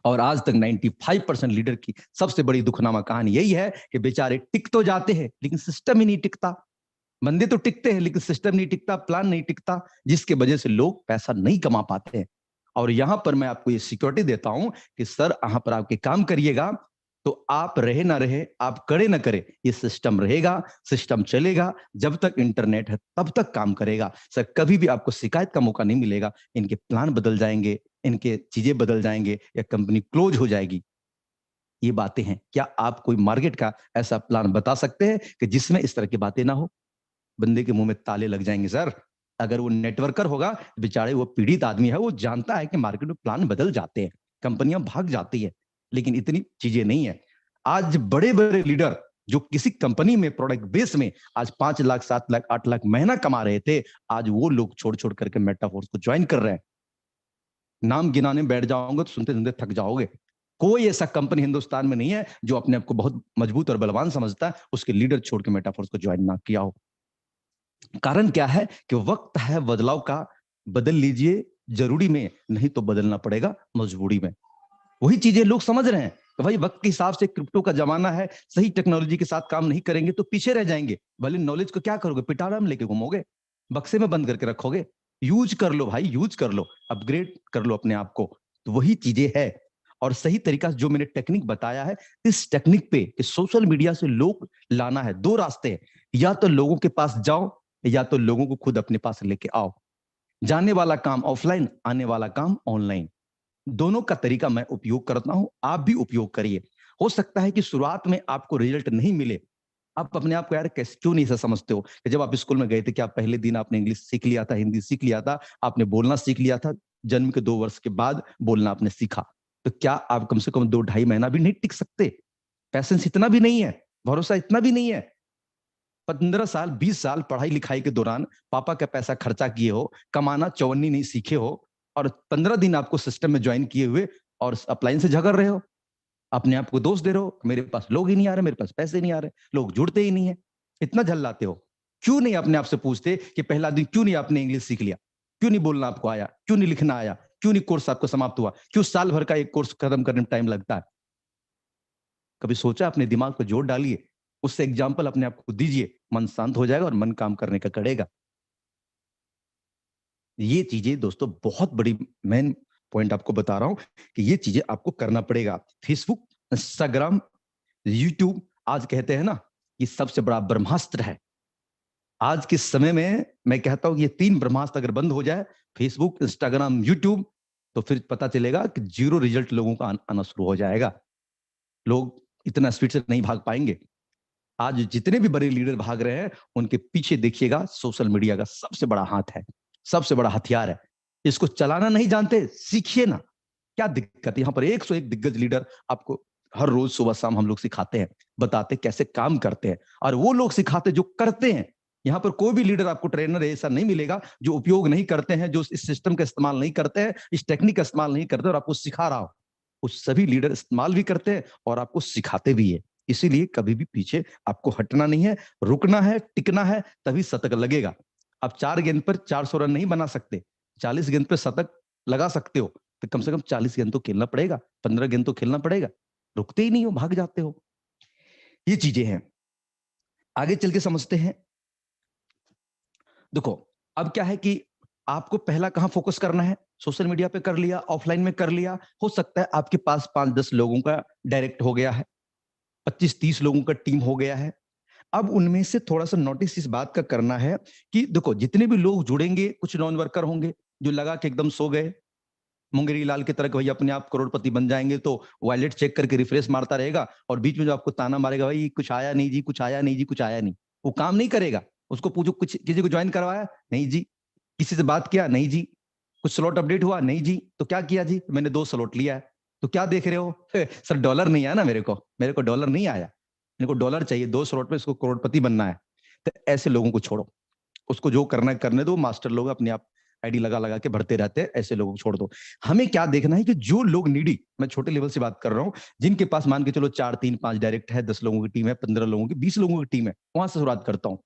और आज तक 95% लीडर की सबसे बड़ी दुखनामा कहानी यही है कि बेचारे टिक तो जाते हैं लेकिन सिस्टम ही नहीं टिकता। बंदे तो टिकते हैं लेकिन सिस्टम नहीं टिकता, प्लान नहीं टिकता, जिसके वजह से लोग पैसा नहीं कमा पाते हैं। और यहां पर मैं आपको ये सिक्योरिटी देता हूं कि सर यहां पर आपके काम करिएगा तो आप रहे ना रहे, आप करे ना करे, ये सिस्टम रहेगा, सिस्टम चलेगा, जब तक इंटरनेट है तब तक काम करेगा। सर कभी भी आपको शिकायत का मौका नहीं मिलेगा, इनके प्लान बदल जाएंगे, इनके चीजें बदल जाएंगे या कंपनी क्लोज हो जाएगी। ये बातें हैं। क्या आप कोई मार्केट का ऐसा प्लान बता सकते हैं कि जिसमें इस तरह की बातें ना हो? बंदे के मुंह में ताले लग जाएंगे सर। अगर वो नेटवर्कर होगा, बेचारे वो पीड़ित आदमी है, वो जानता है कि मार्केट में प्लान बदल जाते हैं, कंपनियां भाग जाती है, लेकिन इतनी चीजें नहीं है। आज बड़े बड़े लीडर जो किसी कंपनी में प्रोडक्ट बेस में आज 5 लाख 7 लाख 8 लाख महीना कमा रहे थे, आज वो लोग छोड़ छोड़ करके मेटाफोर्स को ज्वाइन कर रहे हैं। नाम गिनाने बैठ जाओगे तो सुनते सुनते थक जाओगे। कोई ऐसा कंपनी हिंदुस्तान में नहीं है जो अपने आप को बहुत मजबूत और बलवान समझता है, उसके लीडर छोड़ के मेटाफोर्स को ज्वाइन ना किया हो। कारण क्या है कि वक्त है बदलाव का, बदल लीजिए जरूरी में, नहीं तो बदलना पड़ेगा मजबूरी में। वही चीजें लोग समझ रहे हैं कि भाई वक्त के हिसाब से क्रिप्टो का जमाना है, सही टेक्नोलॉजी के साथ काम नहीं करेंगे तो पीछे रह जाएंगे। भले नॉलेज को क्या करोगे, पिटारा में लेके घूमोगे, बक्से में बंद करके रखोगे। यूज कर लो भाई, यूज कर लो, अपग्रेड कर लो अपने आप को। तो वही चीजें है। और सही तरीका जो मैंने टेक्निक बताया है, इस टेक्निक पे कि सोशल मीडिया से लोग लाना है, दो रास्ते हैं, या तो लोगों के पास जाओ या तो लोगों को खुद अपने पास लेके आओ। जाने वाला काम ऑफलाइन, आने वाला काम ऑनलाइन, दोनों का तरीका मैं उपयोग करता हूं, आप भी उपयोग करिए। हो सकता है कि शुरुआत में आपको रिजल्ट नहीं मिले, आप अपने आप को यार कैसे क्यों नहीं ऐसा समझते हो कि जब आप स्कूल में गए थे क्या पहले दिन आपने इंग्लिश सीख लिया था, हिंदी सीख लिया था, आपने बोलना सीख लिया था, जन्म के 2 वर्ष के बाद बोलना आपने सीखा, तो क्या आप कम से कम 2-2.5 महीना भी नहीं टिक सकते? पैसेंस इतना भी नहीं है, भरोसा इतना भी नहीं है। 15 साल 20 साल पढ़ाई लिखाई के दौरान पापा का पैसा खर्चा किए हो, कमाना चौवन्नी नहीं सीखे हो, और 15 दिन आपको सिस्टम में ज्वाइन किए हुए और अपलाइन से झगड़ रहे हो, अपने आप को दोष दे रहे हो, मेरे पास लोग ही नहीं आ रहे, मेरे पास पैसे नहीं आ रहे, लोग जुड़ते ही नहीं है, इतना झल्लाते हो। क्यों नहीं अपने आप से पूछते कि पहला दिन क्यों नहीं आपने इंग्लिश सीख लिया, क्यों नहीं बोलना आपको आया, क्यों नहीं लिखना आया, क्यों नहीं कोर्स आपको समाप्त हुआ, क्यों साल भर का एक कोर्स खत्म करने में टाइम लगता है? कभी सोचा? अपने दिमाग पर जोर डालिए, उससे एग्जाम्पल अपने आप को दीजिए, मन शांत हो जाएगा और मन काम करने का करेगा। ये चीजें दोस्तों बहुत बड़ी मेन पॉइंट आपको बता रहा हूं कि ये चीजें आपको करना पड़ेगा। फेसबुक, इंस्टाग्राम, यूट्यूब आज कहते हैं ना कि सबसे बड़ा ब्रह्मास्त्र है। आज के समय में मैं कहता हूं कि ये 3 ब्रह्मास्त्र अगर बंद हो जाए, फेसबुक, इंस्टाग्राम, यूट्यूब, तो फिर पता चलेगा कि 0 रिजल्ट लोगों का आना शुरू हो जाएगा। लोग इतना स्पीड से नहीं भाग पाएंगे। आज जितने भी बड़े लीडर भाग रहे हैं, उनके पीछे देखिएगा सोशल मीडिया का सबसे बड़ा हाथ है, सबसे बड़ा हथियार है। इसको चलाना नहीं जानते, सीखिए ना। क्या दिक्कत है? यहाँ पर 101 दिग्गज लीडर आपको हर रोज सुबह शाम हम लोग सिखाते हैं, बताते कैसे काम करते हैं, और वो लोग सिखाते जो करते हैं। यहाँ पर कोई भी लीडर आपको ट्रेनर ऐसा नहीं मिलेगा जो उपयोग नहीं करते हैं, जो इस सिस्टम का इस्तेमाल नहीं करते हैं, इस टेक्निक का इस्तेमाल नहीं करते और आपको सिखा रहा हो। उस सभी लीडर इस्तेमाल भी करते हैं और आपको सिखाते भी है। इसीलिए कभी भी पीछे आपको हटना नहीं है, रुकना है, टिकना है, तभी शतक लगेगा। आप 4 गेंद पर 400 रन नहीं बना सकते, 40 गेंद पर शतक लगा सकते हो, तो कम से कम 40 गेंद तो खेलना पड़ेगा, 15 गेंद तो खेलना पड़ेगा। रुकते ही नहीं हो, भाग जाते हो। ये चीजें हैं। आगे चल के समझते हैं। देखो, अब क्या है कि आपको पहला कहां फोकस करना है? सोशल मीडिया पे कर लिया, ऑफलाइन में कर लिया, हो सकता है आपके पास 5-10 लोगों का डायरेक्ट हो गया है, 25-30 लोगों का टीम हो गया है। अब उनमें से थोड़ा-सा नोटिस इस बात का करना है कि देखो, जितने भी लोग जुड़ेंगे, कुछ नॉन वर्कर होंगे जो लगा के एकदम सो गए, मुंगेरी लाल की तरह, भाई अपने आप करोड़पति बन जाएंगे, तो वॉलेट चेक करके रिफ्रेश मारता रहेगा और बीच में जो आपको ताना मारेगा, भाई कुछ आया नहीं जी, कुछ आया नहीं जी, कुछ आया नहीं, वो काम नहीं करेगा। उसको पूछो, कुछ किसी को ज्वाइन करवाया? नहीं जी। किसी से बात किया? नहीं जी। कुछ स्लॉट अपडेट हुआ? नहीं जी। तो क्या किया जी? मैंने 2 स्लॉट लिया है। तो क्या देख रहे हो? सर डॉलर नहीं आया ना, मेरे को डॉलर नहीं आया, मेरे को डॉलर चाहिए, 2 स्लॉट में इसको करोड़पति बनना है। तो ऐसे लोगों को छोड़ो, उसको जो करना है करने दो। मास्टर लोग अपने आप आईडी लगा लगा के भरते रहते हैं, ऐसे लोगों को छोड़ दो। हमें क्या देखना है कि जो लोग नीडी, मैं छोटे लेवल से बात कर रहा हूं, जिनके पास मान के चलो 4, 3, 5 डायरेक्ट है, 10 लोगों की टीम है, 15 लोगों की, 20 लोगों की टीम है, वहां से शुरुआत करता हूं।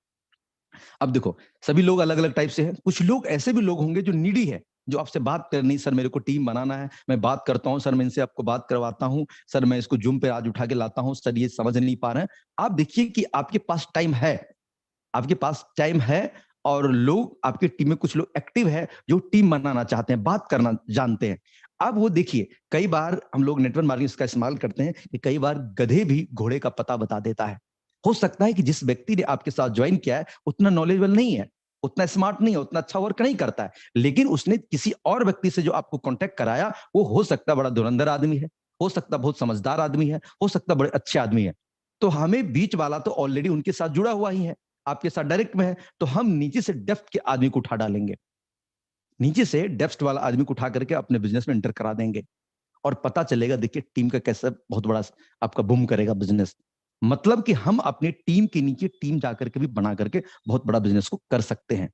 अब देखो, सभी लोग अलग अलग टाइप से हैं। कुछ लोग ऐसे भी लोग होंगे जो नीडी है, जो आपसे बात करनी, सर मेरे को टीम बनाना है, मैं बात करता हूं सर, मैं इनसे आपको बात करवाता हूं सर, मैं इसको जूम पे आज उठा के लाता हूं सर, ये समझ नहीं पा रहे हैं। आप देखिए कि आपके पास टाइम है, आपके पास टाइम है, और लोग आपकी टीम में कुछ लोग एक्टिव है जो टीम बनाना चाहते हैं, बात करना जानते हैं। अब वो देखिए, कई बार हम लोग नेटवर्क मार्केटिंग का इस्तेमाल करते हैं कि कई बार गधे भी घोड़े का पता बता देता है। हो सकता है कि जिस व्यक्ति ने आपके साथ ज्वाइन किया है उतना नॉलेजेबल नहीं है, उतना स्मार्ट नहीं है, उतना अच्छा वर्क नहीं करता है, लेकिन उसने किसी और व्यक्ति से जो आपको कांटेक्ट कराया, वो हो सकता है बड़ा धुरंधर आदमी है, हो सकता बहुत समझदार आदमी है, हो सकता बड़े अच्छे आदमी है। तो हमें बीच वाला तो ऑलरेडी उनके साथ जुड़ा हुआ ही है, आपके साथ डायरेक्ट में है, तो हम नीचे से डेप्थ के आदमी को उठा डालेंगे, नीचे से डेप्थ वाला आदमी को उठा करके अपने बिजनेस में एंटर करा देंगे, और पता चलेगा, देखिए टीम का कैसा बहुत बड़ा आपका बूम करेगा बिजनेस। मतलब कि हम अपनी टीम के नीचे टीम जाकर के भी बना करके बहुत बड़ा बिजनेस को कर सकते हैं।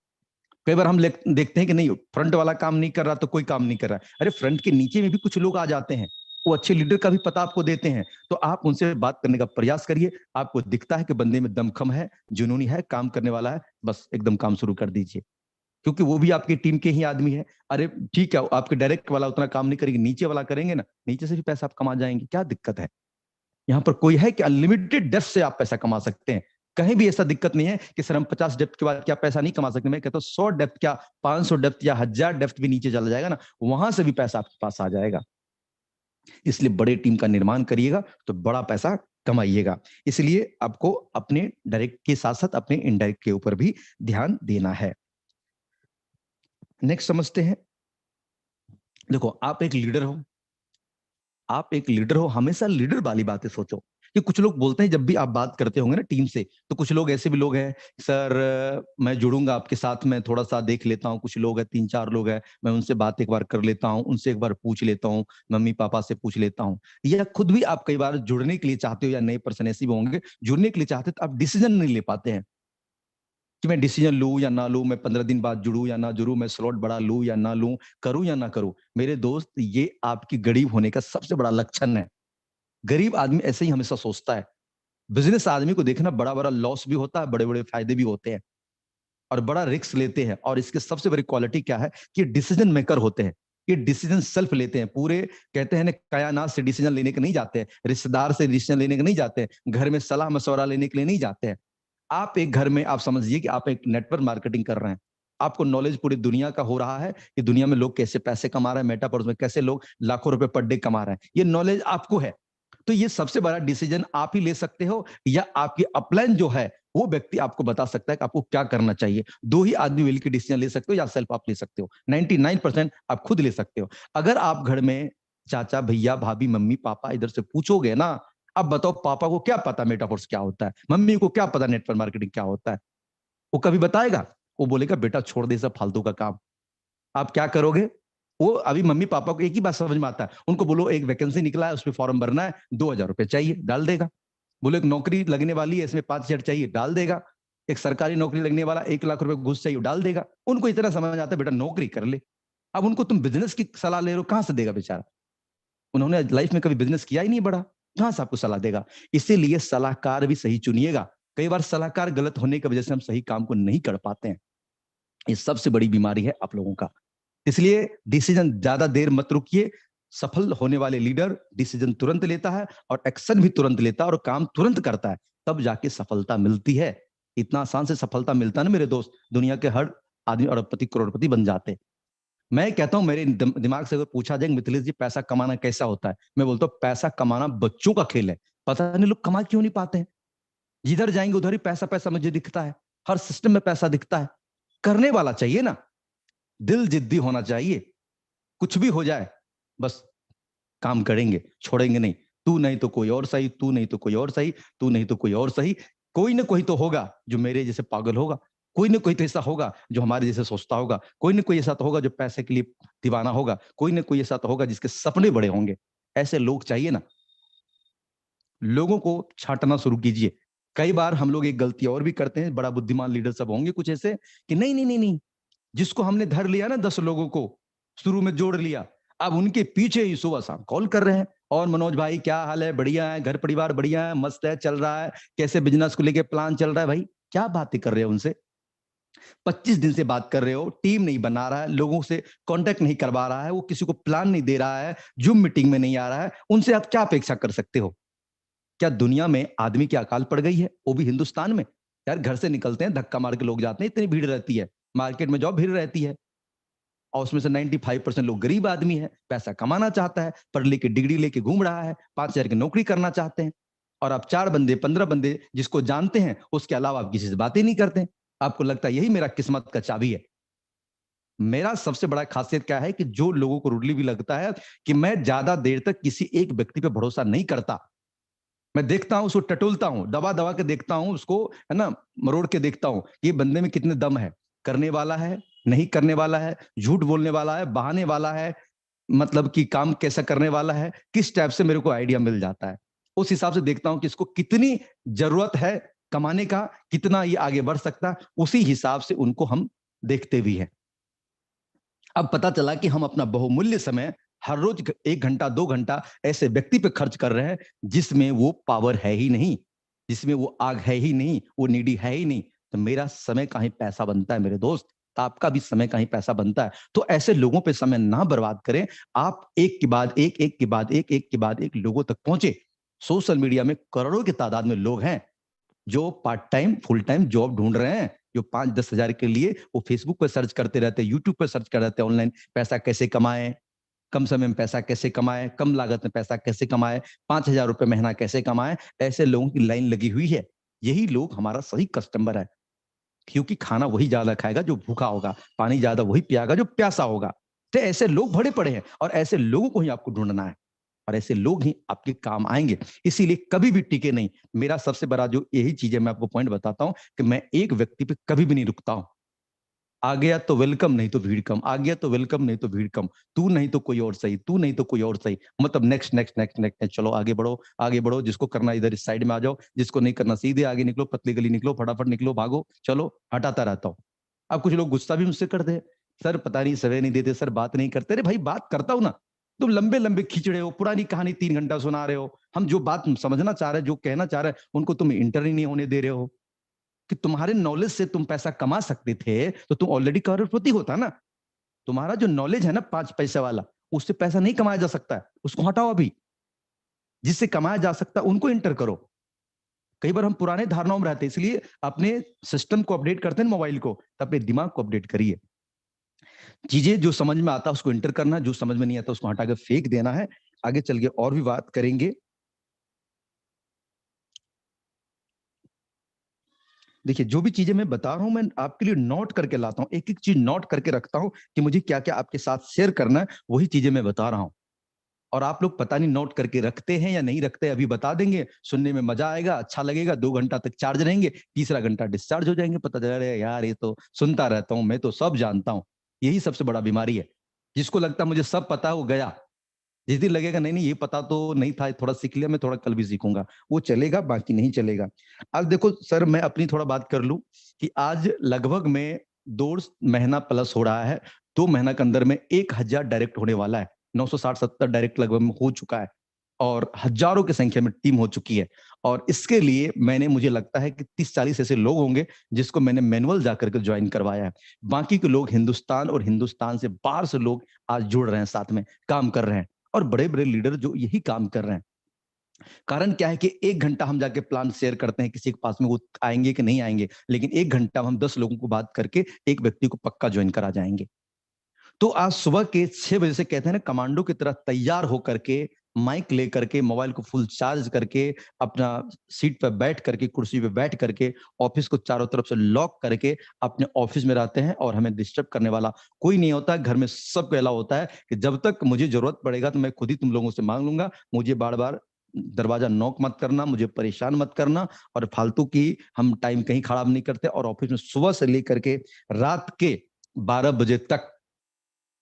कई बार हम देखते हैं कि नहीं, फ्रंट वाला काम नहीं कर रहा तो कोई काम नहीं कर रहा है। अरे फ्रंट के नीचे में भी कुछ लोग आ जाते हैं, वो अच्छे लीडर का भी पता आपको देते हैं, तो आप उनसे बात करने का प्रयास करिए। आपको दिखता है कि बंदे में दमखम है, जुनूनी है, काम करने वाला है, बस एकदम काम शुरू कर दीजिए। क्योंकि वो भी आपकी टीम के ही आदमी है। अरे ठीक है, आपके डायरेक्ट वाला उतना काम नहीं करेंगे, नीचे वाला करेंगे ना, नीचे से भी पैसा आप कमा जाएंगे, क्या दिक्कत है? यहाँ पर कोई है कि अनलिमिटेड डेप्थ से आप पैसा कमा सकते हैं। कहीं भी ऐसा दिक्कत नहीं है कि सर हम 50 डेप्थ के बाद क्या पैसा नहीं कमा सकते। मैं कहता हूँ 100 डेप्थ क्या 500 डेप्थ या 1000 डेप्थ भी नीचे चला जाएगा ना, वहां से भी पैसा आपके पास आ जाएगा। इसलिए बड़े टीम का निर्माण करिएगा तो बड़ा पैसा कमाइएगा। इसलिए आपको अपने डायरेक्ट के साथ साथ अपने इनडायरेक्ट के ऊपर भी ध्यान देना है। नेक्स्ट समझते हैं। देखो, आप एक लीडर हो, आप एक लीडर हो, हमेशा लीडर वाली बातें सोचो। कि कुछ लोग बोलते हैं, जब भी आप बात करते होंगे ना टीम से, तो कुछ लोग ऐसे भी लोग हैं, सर मैं जुड़ूंगा आपके साथ में, थोड़ा सा देख लेता हूँ। कुछ लोग हैं, 3-4 लोग हैं, मैं उनसे बात एक बार कर लेता हूँ, उनसे एक बार पूछ लेता हूँ, मम्मी पापा से पूछ लेता हूँ। या खुद भी आप कई बार जुड़ने के लिए चाहते हो, या नए पर्सन ऐसे भी होंगे जुड़ने के लिए चाहते, तो आप डिसीजन नहीं ले पाते हैं कि मैं डिसीजन लूं या ना लूं, मैं 15 दिन बाद जुड़ूं या ना जुड़ूं, मैं स्लॉट बड़ा लूं या ना लूं, करूं या ना करूं। मेरे दोस्त, ये आपकी गरीब होने का सबसे बड़ा लक्षण है। गरीब आदमी ऐसे ही हमेशा सोचता है। बिजनेस आदमी को देखना, बड़ा बड़ा लॉस भी होता है, बड़े बड़े फायदे भी होते हैं, और बड़ा रिस्क लेते हैं। और इसके सबसे बड़ी क्वालिटी क्या है कि डिसीजन मेकर होते हैं। ये डिसीजन सेल्फ लेते हैं पूरे। कहते हैं ना, कायनात से डिसीजन लेने के नहीं जाते हैं, रिश्तेदार से डिसीजन लेने के नहीं जाते हैं, घर में सलाह मशवरा लेने के लिए नहीं जाते हैं। आप एक घर में, आप समझिए कि आप एक नेटवर्क मार्केटिंग कर रहे हैं। आपको नॉलेज पूरी दुनिया का हो रहा है कि दुनिया में लोग कैसे पैसे कमा रहे हैं, मेटावर्स में कैसे लोग लाखों रुपए पर डे कमा रहे हैं, ये नॉलेज आपको है। तो ये सबसे बड़ा डिसीजन आप ही ले सकते हो, या आपकी अपलाइन जो है वो व्यक्ति आपको बता सकता है कि आपको क्या करना चाहिए। दो ही आदमी मिल के डिसीजन ले सकते हो, या सेल्फ आप ले सकते हो। 99% आप खुद ले सकते हो। अगर आप घर में चाचा भैया भाभी मम्मी पापा इधर से पूछोगे ना, अब बताओ पापा को क्या पता मेटावर्स क्या होता है, मम्मी को क्या पता नेटवर्क मार्केटिंग क्या होता है, वो कभी बताएगा? वो बोलेगा बेटा छोड़ दे सब फालतू का काम। आप क्या करोगे? वो अभी मम्मी पापा को एक ही बात समझ में आता है, उनको बोलो एक वैकेंसी निकला है, उसमें फॉर्म भरना है, 2000 रुपए चाहिए, डाल देगा। बोलो एक नौकरी लगने वाली है, इसमें 5000 चाहिए, डाल देगा। एक सरकारी नौकरी लगने वाला 1 लाख रुपए घुस चाहिए, डाल देगा। उनको इतना समझ आता है बेटा नौकरी कर ले। अब उनको तुम बिजनेस की सलाह ले रहे हो, कहां से देगा बेचारा? उन्होंने लाइफ में कभी बिजनेस किया ही नहीं बड़ा, कहां से आपको सलाह देगा? इसीलिए सलाहकार भी सही चुनिएगा। कई बार सलाहकार गलत होने की वजह से हम सही काम को नहीं कर पाते हैं। ये सबसे बड़ी बीमारी है आप लोगों का। इसलिए डिसीजन ज्यादा देर मत रुकिए। सफल होने वाले लीडर डिसीजन तुरंत लेता है, और एक्शन भी तुरंत लेता है, और काम तुरंत करता है, तब जाके सफलता मिलती है। इतना आसान से सफलता मिलता है ना मेरे दोस्त, दुनिया के हर आदमी अरबपति करोड़पति बन जाते। मैं कहता हूं, मेरे दिमाग से अगर पूछा जाए मिथिलेश जी पैसा कमाना कैसा होता है, मैं बोलता हूं पैसा कमाना बच्चों का खेल है। पता नहीं लोग कमा क्यों नहीं पाते हैं। जिधर जाएंगे उधर ही पैसा पैसा मुझे दिखता है, हर सिस्टम में पैसा दिखता है। करने वाला चाहिए ना, दिल जिद्दी होना चाहिए। कुछ भी हो जाए बस काम करेंगे, छोड़ेंगे नहीं। तू नहीं तो कोई और सही, तू नहीं तो कोई और सही, तू नहीं तो कोई और सही। कोई ना कोई तो होगा जो मेरे जैसे पागल होगा, कोई ना कोई तो ऐसा होगा जो हमारे जैसे सोचता होगा, कोई ना कोई ऐसा तो होगा जो पैसे के लिए दीवाना होगा, कोई ना कोई ऐसा तो होगा जिसके सपने बड़े होंगे। ऐसे लोग चाहिए ना। लोगों को छांटना शुरू कीजिए। कई बार हम लोग एक गलती और भी करते हैं, बड़ा बुद्धिमान लीडर सब होंगे कुछ ऐसे कि नहीं नहीं नहीं नहीं, जिसको हमने धर लिया ना 10 लोगों को शुरू में जोड़ लिया, अब उनके पीछे ही सुबह शाम कॉल कर रहे हैं। और मनोज भाई क्या हाल है? बढ़िया है, घर परिवार बढ़िया है, मस्त है, चल रहा है, कैसे बिजनेस को लेके प्लान चल रहा है? भाई क्या बातें कर रहे हो उनसे? 25 दिन से बात कर रहे हो, टीम नहीं बना रहा है, लोगों से कांटेक्ट नहीं करवा रहा है, वो किसी को प्लान नहीं दे रहा है, जूम मीटिंग में नहीं आ रहा है, उनसे आप क्या अपेक्षा कर सकते हो? क्या दुनिया में आदमी की अकाल पड़ गई है, वो भी हिंदुस्तान में? यार घर से निकलते हैं धक्का मार के लोग जाते हैं, इतनी भीड़ रहती है, मार्केट में जॉब भीड़ रहती है, और उसमें से 95% लोग गरीब आदमी है, पैसा कमाना चाहता है, पढ़ लिख के डिग्री लेके घूम रहा है, 5000 की नौकरी करना चाहते हैं। और आप 4 बंदे 15 बंदे जिसको जानते हैं, उसके अलावा आप किसी से बातें नहीं करते। आपको लगता है यही मेरा किस्मत का चाबी है। मेरा सबसे बड़ा खासियत क्या है कि जो लोगों को रूडली भी लगता है कि मैं ज्यादा देर तक किसी एक व्यक्ति पे भरोसा नहीं करता। मैं देखता हूं, उसको टटोलता हूं, दबा दबा के देखता हूं उसको, है ना, मरोड़ के देखता हूं ये बंदे में कितने दम है, करने वाला है नहीं करने वाला है, झूठ बोलने वाला है बहाने वाला है, मतलब कि काम कैसा करने वाला है, किस टाइप से मेरे को आइडिया मिल जाता है। उस हिसाब से देखता हूं कि इसको कितनी जरूरत है कमाने का, कितना ये आगे बढ़ सकता है, उसी हिसाब से उनको हम देखते भी हैं। अब पता चला कि हम अपना बहुमूल्य समय हर रोज 1 घंटा 2 घंटा ऐसे व्यक्ति पे खर्च कर रहे हैं जिसमें वो पावर है ही नहीं, जिसमें वो आग है ही नहीं, वो नीडी है ही नहीं। तो मेरा समय का ही पैसा बनता है मेरे दोस्त। आपका भी समय का ही पैसा बनता है। तो ऐसे लोगों पे समय ना बर्बाद करें। आप एक के बाद एक, एक के बाद एक, एक के बाद एक लोगों तक पहुंचे। सोशल मीडिया में करोड़ों की तादाद में लोग हैं जो part time full time job ढूंढ रहे हैं, जो 5-10 हजार के लिए वो फेसबुक पर सर्च करते रहते हैं, यूट्यूब पर सर्च करते रहते हैं, ऑनलाइन पैसा कैसे कमाएं, कम समय में पैसा कैसे कमाएं, कम लागत में पैसा कैसे कमाएं, 5,000 रुपए महीना कैसे कमाएं। ऐसे लोगों की लाइन लगी हुई है। यही लोग हमारा सही कस्टमर है, क्योंकि खाना वही ज्यादा खाएगा जो भूखा होगा, पानी ज्यादा वही पियागा जो प्यासा होगा। तो ऐसे लोग भरे पड़े हैं और ऐसे लोगों को ही आपको ढूंढना है और ऐसे लोग ही आपके काम आएंगे। इसीलिए कभी भी टिके नहीं। मेरा सबसे बड़ा जो यही चीज है, मैं आपको पॉइंट बताता हूं कि मैं एक व्यक्ति पे कभी भी नहीं रुकता हूं। आ गया तो वेलकम, नहीं तो भीड़ कम, आ गया तो वेलकम, नहीं तो भीड़ कम, तू नहीं तो कोई और सही, तू नहीं तो कोई और सही, मतलब नेक्स्ट नेक्स्ट नेक्स्ट नेक्स्ट, चलो आगे बढ़ो आगे बढ़ो। जिसको करना इधर इस साइड में आ जाओ, जिसको नहीं करना सीधे आगे निकलो, पतली गली निकलो, फटाफट निकलो, भागो, चलो, हटाता रहता हूँ। अब कुछ लोग गुस्सा भी मुझसे करते हैं, सर पता नहीं समय नहीं देते, सर बात नहीं करते। अरे भाई बात करता हूं ना, तुम लंबे लंबे खींच रहे हो, पुरानी कहानी 3 घंटा सुना रहे हो। हम जो बात समझना चाह रहे हैं, जो कहना चाह रहे हैं, उनको तुम इंटर ही नहीं होने दे रहे हो। कि तुम्हारे नॉलेज से तुम पैसा कमा सकते थे तो तुम ऑलरेडी करोड़पति होता ना। तुम्हारा जो नॉलेज है ना 5 पैसे वाला, उससे पैसा नहीं कमाया जा सकता है, उसको हटाओ अभी। जिससे कमाया जा सकता है उनको इंटर करो। कई बार हम पुराने धारणाओं में रहते हैं, इसलिए अपने सिस्टम को अपडेट करते हैं मोबाइल को, तो अपने दिमाग को अपडेट करिए। चीजें जो समझ में आता है उसको इंटर करना, जो समझ में नहीं आता उसको हटा के फेंक देना है। आगे चल के और भी बात करेंगे। देखिए जो भी चीजें मैं बता रहा हूं मैं आपके लिए नोट करके लाता हूं, एक एक चीज नोट करके रखता हूं कि मुझे क्या क्या आपके साथ शेयर करना है, वही चीजें मैं बता रहा हूं। और आप लोग पता नहीं नोट करके रखते हैं या नहीं रखते, अभी बता देंगे, सुनने में मजा आएगा, अच्छा लगेगा, 2 घंटा तक चार्ज रहेंगे, तीसरा घंटा डिस्चार्ज हो जाएंगे। पता चला यार ये तो सुनता रहता हूँ, मैं तो सब जानता हूँ। यही सबसे बड़ा बीमारी है। जिसको लगता है मुझे सब पता है वो गया। जिस दिन लगेगा नहीं नहीं ये पता तो नहीं था, थोड़ा सीख लिया, मैं थोड़ा कल भी सीखूंगा, वो चलेगा, बाकी नहीं चलेगा। अब देखो सर, मैं अपनी थोड़ा बात कर लूं कि आज लगभग में 2 महीना प्लस हो रहा है। 2 महीना के अंदर में 1,000 डायरेक्ट होने वाला है। 960-70 डायरेक्ट लगभग में हो चुका है और हजारों की संख्या में टीम हो चुकी है। और इसके लिए मैंने, मुझे लगता है कि 30-40 ऐसे लोग होंगे जिसको मैंने मैनुअल जाकर के ज्वाइन करवाया है। बाकी के लोग हिंदुस्तान और हिंदुस्तान से बाहर से लोग आज जुड़ रहे हैं, साथ में काम कर रहे हैं, और बड़े बड़े लीडर जो यही काम कर रहे हैं। कारण क्या है कि 1 घंटा हम जाके प्लान शेयर करते हैं किसी के पास में, वो आएंगे कि नहीं आएंगे, लेकिन 1 घंटा हम 10 लोगों को बात करके एक व्यक्ति को पक्का ज्वाइन करा जाएंगे। तो आज सुबह के 6 बजे से कहते हैं ना, कमांडो की तरह तैयार होकर के, माइक लेकर के, मोबाइल को फुल चार्ज करके, अपना सीट पर बैठ करके, कुर्सी पे बैठ करके, ऑफिस को चारों तरफ से लॉक करके अपने ऑफिस में रहते हैं। और हमें डिस्टर्ब करने वाला कोई नहीं होता है। घर में सबको अलाउ होता है कि जब तक मुझे जरूरत पड़ेगा तो मैं खुद ही तुम लोगों से मांग लूंगा, मुझे बार बार दरवाजा नॉक मत करना, मुझे परेशान मत करना। और फालतू की हम टाइम कहीं खराब नहीं करते। और ऑफिस में सुबह से लेकर के रात के 12 बजे तक,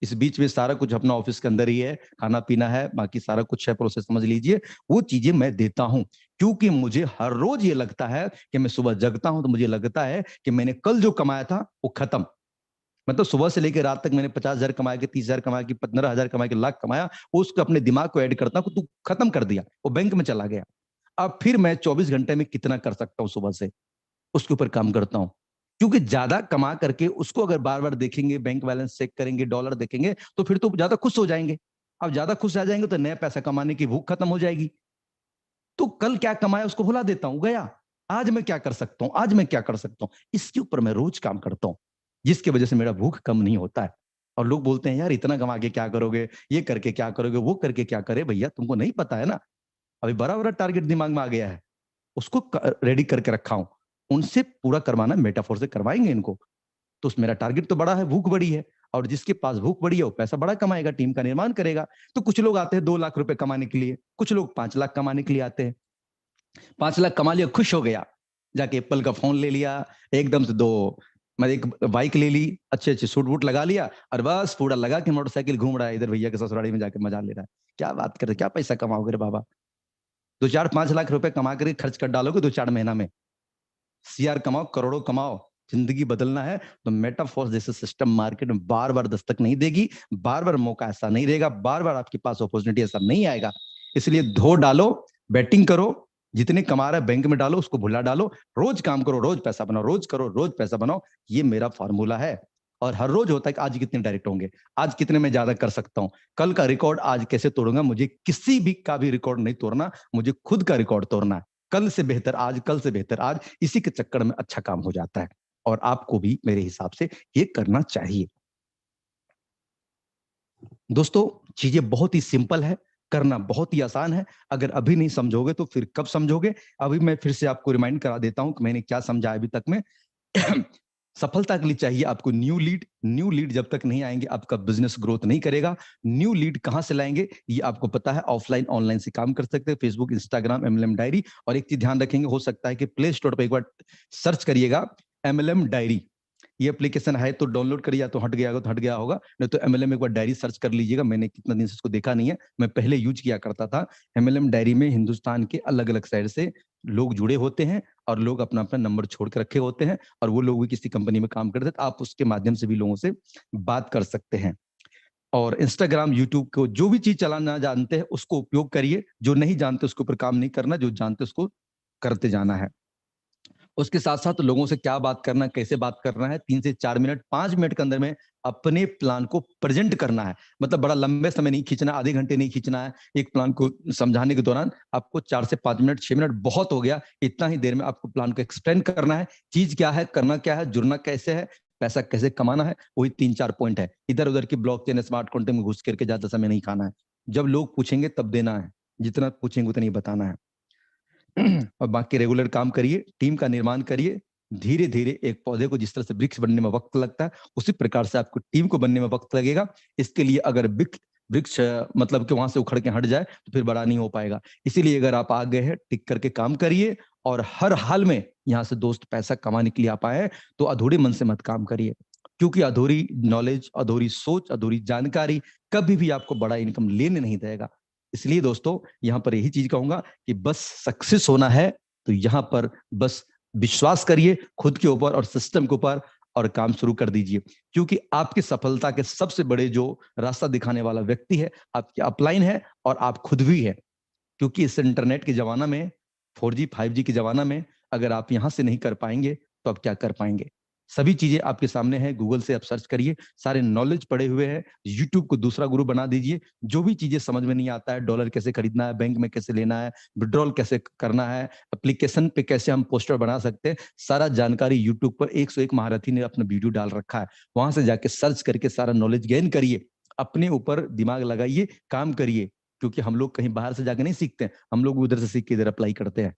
इस बीच में सारा कुछ अपना ऑफिस के अंदर ही है, खाना पीना है, बाकी सारा कुछ है, प्रोसेस समझ लीजिए, वो चीजें मैं देता हूं। क्योंकि मुझे हर रोज ये लगता है कि मैं सुबह जगता हूं तो मुझे लगता है कि मैंने कल जो कमाया था वो खत्म। मतलब सुबह से लेकर रात तक मैंने 50,000 कमाया कि 30,000 कमाया कि 15,000 कमाया कि लाख कमाया, उसको अपने दिमाग को ऐड करता हूं कि तू खत्म कर दिया, वो बैंक में चला गया। अब फिर मैं 24 घंटे में कितना कर सकता हूँ सुबह से, उसके ऊपर काम करता हूं। क्योंकि ज्यादा कमा करके उसको अगर बार बार देखेंगे, बैंक बैलेंस चेक करेंगे, डॉलर देखेंगे, तो फिर तो ज्यादा खुश हो जाएंगे। अब ज्यादा खुश आ जाएंगे तो नया पैसा कमाने की भूख खत्म हो जाएगी। तो कल क्या कमाया उसको भुला देता हूं, गया। आज मैं क्या कर सकता हूं, आज मैं क्या कर सकता हूं, इसके ऊपर मैं रोज काम करता हूं, जिसकी वजह से मेरा भूख कम नहीं होता है। और लोग बोलते हैं यार इतना कमा के क्या करोगे, ये करके क्या करोगे, वो करके क्या करे। भैया तुमको नहीं पता है ना, अभी बड़ा बड़ा टारगेट दिमाग में आ गया है, उसको रेडी करके रखा हूं। उनसे पूरा करवाना, मेटाफोर से करवाएंगे इनको। तो मेरा टारगेट तो बड़ा है, भूख बड़ी है, और जिसके पास भूख बड़ी है वो पैसा बड़ा कमाएगा, टीम का निर्माण करेगा। तो कुछ लोग आते हैं 2 लाख रुपए कमाने के लिए, कुछ लोग 5 लाख कमाने के लिए आते हैं। 5 लाख कमा लिया, खुश हो गया, जाके एप्पल का फोन ले लिया, एकदम से मैं एक बाइक ले ली, अच्छे अच्छे सूट वूट लगा लिया, और बस पूरा लगा के मोटरसाइकिल घूम रहा है इधर भैया के ससुराली में जाके मजा ले रहा है। क्या बात कर रहे, क्या पैसा कमाओगे रे बाबा। 2-4-5 लाख रुपए कमा कर खर्च कर डालोगे 2-4 महीना में। सीआर कमाओ, करोड़ों कमाओ, जिंदगी बदलना है तो मेटाफोर्स जैसे सिस्टम मार्केट में बार बार दस्तक नहीं देगी, बार बार मौका ऐसा नहीं रहेगा, बार बार आपके पास अपॉर्चुनिटी ऐसा नहीं आएगा। इसलिए धो डालो, बैटिंग करो, जितने कमा रहा है बैंक में डालो, उसको भुला डालो, रोज काम करो, रोज पैसा बनाओ, रोज करो, रोज पैसा बनाओ। ये मेरा फॉर्मूला है। और हर रोज होता है कि आज कितने डायरेक्ट होंगे, आज कितने में ज्यादा कर सकता हूँ, कल का रिकॉर्ड आज कैसे तोड़ूंगा। मुझे किसी भी का भी रिकॉर्ड नहीं तोड़ना, मुझे खुद का रिकॉर्ड तोड़ना है। कल से बेहतर आज, कल से बेहतर आज, इसी के चक्कर में अच्छा काम हो जाता है। और आपको भी मेरे हिसाब से ये करना चाहिए। दोस्तों, चीजें बहुत ही सिंपल है, करना बहुत ही आसान है। अगर अभी नहीं समझोगे तो फिर कब समझोगे। अभी मैं फिर से आपको रिमाइंड करा देता हूं कि मैंने क्या समझा अभी तक में। सफलता के लिए चाहिए आपको न्यू लीड। न्यू लीड जब तक नहीं आएंगे आपका बिजनेस ग्रोथ नहीं करेगा। न्यू लीड कहां से लाएंगे ये आपको पता है, ऑफलाइन ऑनलाइन से काम कर सकते हैं, फेसबुक, इंस्टाग्राम, एमएलएम डायरी। और एक चीज ध्यान रखेंगे, हो सकता है कि प्ले स्टोर पर एक बार सर्च करिएगा एमएलएम डायरी, ये एप्लीकेशन है तो डाउनलोड करिए, या तो हट गया होगा तो हट गया होगा, नहीं तो एमएलएम एक बार डायरी सर्च कर लीजिएगा। मैंने कितना दिन से इसको देखा नहीं है, मैं पहले यूज किया करता था। एमएलएम डायरी में हिंदुस्तान के अलग अलग साइड से लोग जुड़े होते हैं और लोग अपना अपना नंबर छोड़ के रखे होते हैं, और वो लोग भी किसी कंपनी में काम करते हैं, तो आप उसके माध्यम से भी लोगों से बात कर सकते हैं। और इंस्टाग्राम, यूट्यूब को जो भी चीज चलाना जानते हैं उसको उपयोग करिए, जो नहीं जानते उसके ऊपर काम नहीं करना, जो जानते उसको करते जाना है। उसके साथ साथ लोगों से क्या बात करना, कैसे बात करना है, 3 से 4 मिनट, 5 मिनट के अंदर में अपने प्लान को प्रेजेंट करना है। मतलब बड़ा लंबे समय नहीं खींचना, आधे घंटे नहीं खींचना है। एक प्लान को समझाने के दौरान आपको 4 से 5 मिनट, 6 मिनट बहुत हो गया, इतना ही देर में आपको प्लान को एक्सप्लेन करना है। चीज क्या है, करना क्या है, जुड़ना कैसे है, पैसा कैसे कमाना है, वही 3-4 पॉइंट है। इधर उधर की ब्लॉकचेन, स्मार्ट कॉन्ट्रैक्ट में घुस करके ज्यादा समय नहीं खाना है। जब लोग पूछेंगे तब देना है, जितना पूछेंगे उतना ही बताना है। और बाकी रेगुलर काम करिए, टीम का निर्माण करिए। धीरे धीरे एक पौधे को जिस तरह से वृक्ष बनने में वक्त लगता है, उसी प्रकार से आपको टीम को बनने में वक्त लगेगा। इसके लिए अगर वृक्ष मतलब कि वहां से उखड़ के हट जाए तो फिर बड़ा नहीं हो पाएगा। इसीलिए अगर आप आ गए हैं, टिक करके काम करिए, और हर हाल में यहाँ से दोस्त पैसा कमाने के लिए आप आए तो अधूरे मन से मत काम करिए, क्योंकि अधूरी नॉलेज, अधूरी सोच, अधूरी जानकारी कभी भी आपको बड़ा इनकम लेने नहीं देगा। इसलिए दोस्तों, यहां पर यही चीज कहूंगा कि बस सक्सेस होना है तो यहां पर बस विश्वास करिए खुद के ऊपर और सिस्टम के ऊपर, और काम शुरू कर दीजिए। क्योंकि आपकी सफलता के सबसे बड़े जो रास्ता दिखाने वाला व्यक्ति है, आपकी अपलाइन है और आप खुद भी है। क्योंकि इस इंटरनेट के जमाना में, 4G 5G के जमाना में, अगर आप यहां से नहीं कर पाएंगे तो आप क्या कर पाएंगे। सभी चीजें आपके सामने हैं, गूगल से आप सर्च करिए, सारे नॉलेज पड़े हुए हैं। यूट्यूब को दूसरा गुरु बना दीजिए। जो भी चीजें समझ में नहीं आता है, डॉलर कैसे खरीदना है, बैंक में कैसे लेना है, विड्रॉल कैसे करना है, एप्लीकेशन पे कैसे हम पोस्टर बना सकते हैं, सारा जानकारी यूट्यूब पर 101 महारथी ने अपना वीडियो डाल रखा है। वहां से जाके सर्च करके सारा नॉलेज गेन करिए, अपने ऊपर दिमाग लगाइए, काम करिए। क्योंकि हम लोग कहीं बाहर से जाके नहीं सीखते हैं, हम लोग उधर से सीख के इधर अप्लाई करते हैं।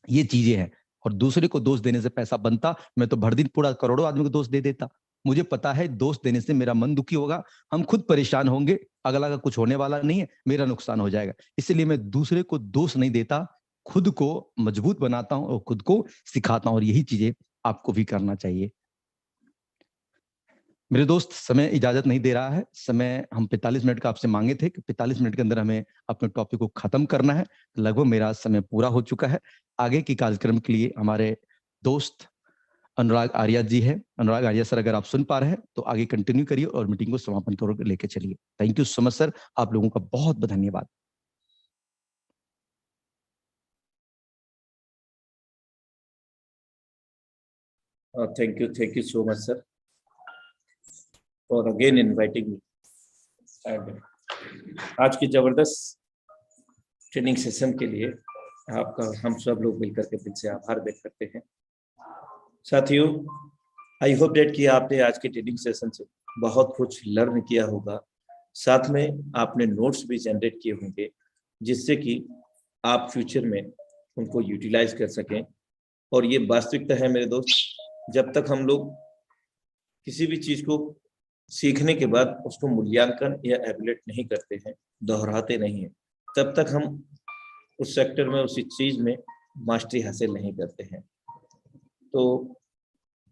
ये चीजें हैं। और दूसरे को दोष देने से पैसा बनता, मैं तो भर दिन पूरा करोड़ों आदमी को दोष दे देता। मुझे पता है दोष देने से मेरा मन दुखी होगा, हम खुद परेशान होंगे, अगला का कुछ होने वाला नहीं है, मेरा नुकसान हो जाएगा। इसलिए मैं दूसरे को दोष नहीं देता, खुद को मजबूत बनाता हूं और खुद को सिखाता हूं। और यही चीजें आपको भी करना चाहिए। मेरे दोस्त, समय इजाजत नहीं दे रहा है। समय हम 45 मिनट का आपसे मांगे थे कि 45 मिनट के अंदर हमें अपने टॉपिक को खत्म करना है। लगभग मेरा समय पूरा हो चुका है। आगे की कार्यक्रम के लिए हमारे दोस्त अनुराग आर्या जी है। अनुराग आर्या सर, अगर आप सुन पा रहे हैं तो आगे कंटिन्यू करिए और मीटिंग को समापन की ओर लेके चलिए। Thank you so much sir, आप लोगों का बहुत बहुत धन्यवाद। Thank you so much, sir, for again inviting me. And आज की जबरदस्त ट्रेनिंग सेशन के लिए आपका हम सब लोग मिलकर के दिल से आभार व्यक्त करते हैं। साथियों, आई होप डेट कि आपने आज के ट्रेनिंग सेशन से बहुत कुछ लर्न किया होगा। साथ में आपने नोट्स भी जनरेट किए होंगे, जिससे कि आप फ्यूचर में उनको यूटिलाइज कर सकें। और ये वास्तविकता है मेरे दोस्त, जब तक हम लोग किसी भी चीज को सीखने के बाद उसको मूल्यांकन या एवलुएट नहीं करते हैं, दोहराते नहीं हैं, तब तक हम उस सेक्टर में, उसी चीज में मास्टरी हासिल नहीं करते हैं। तो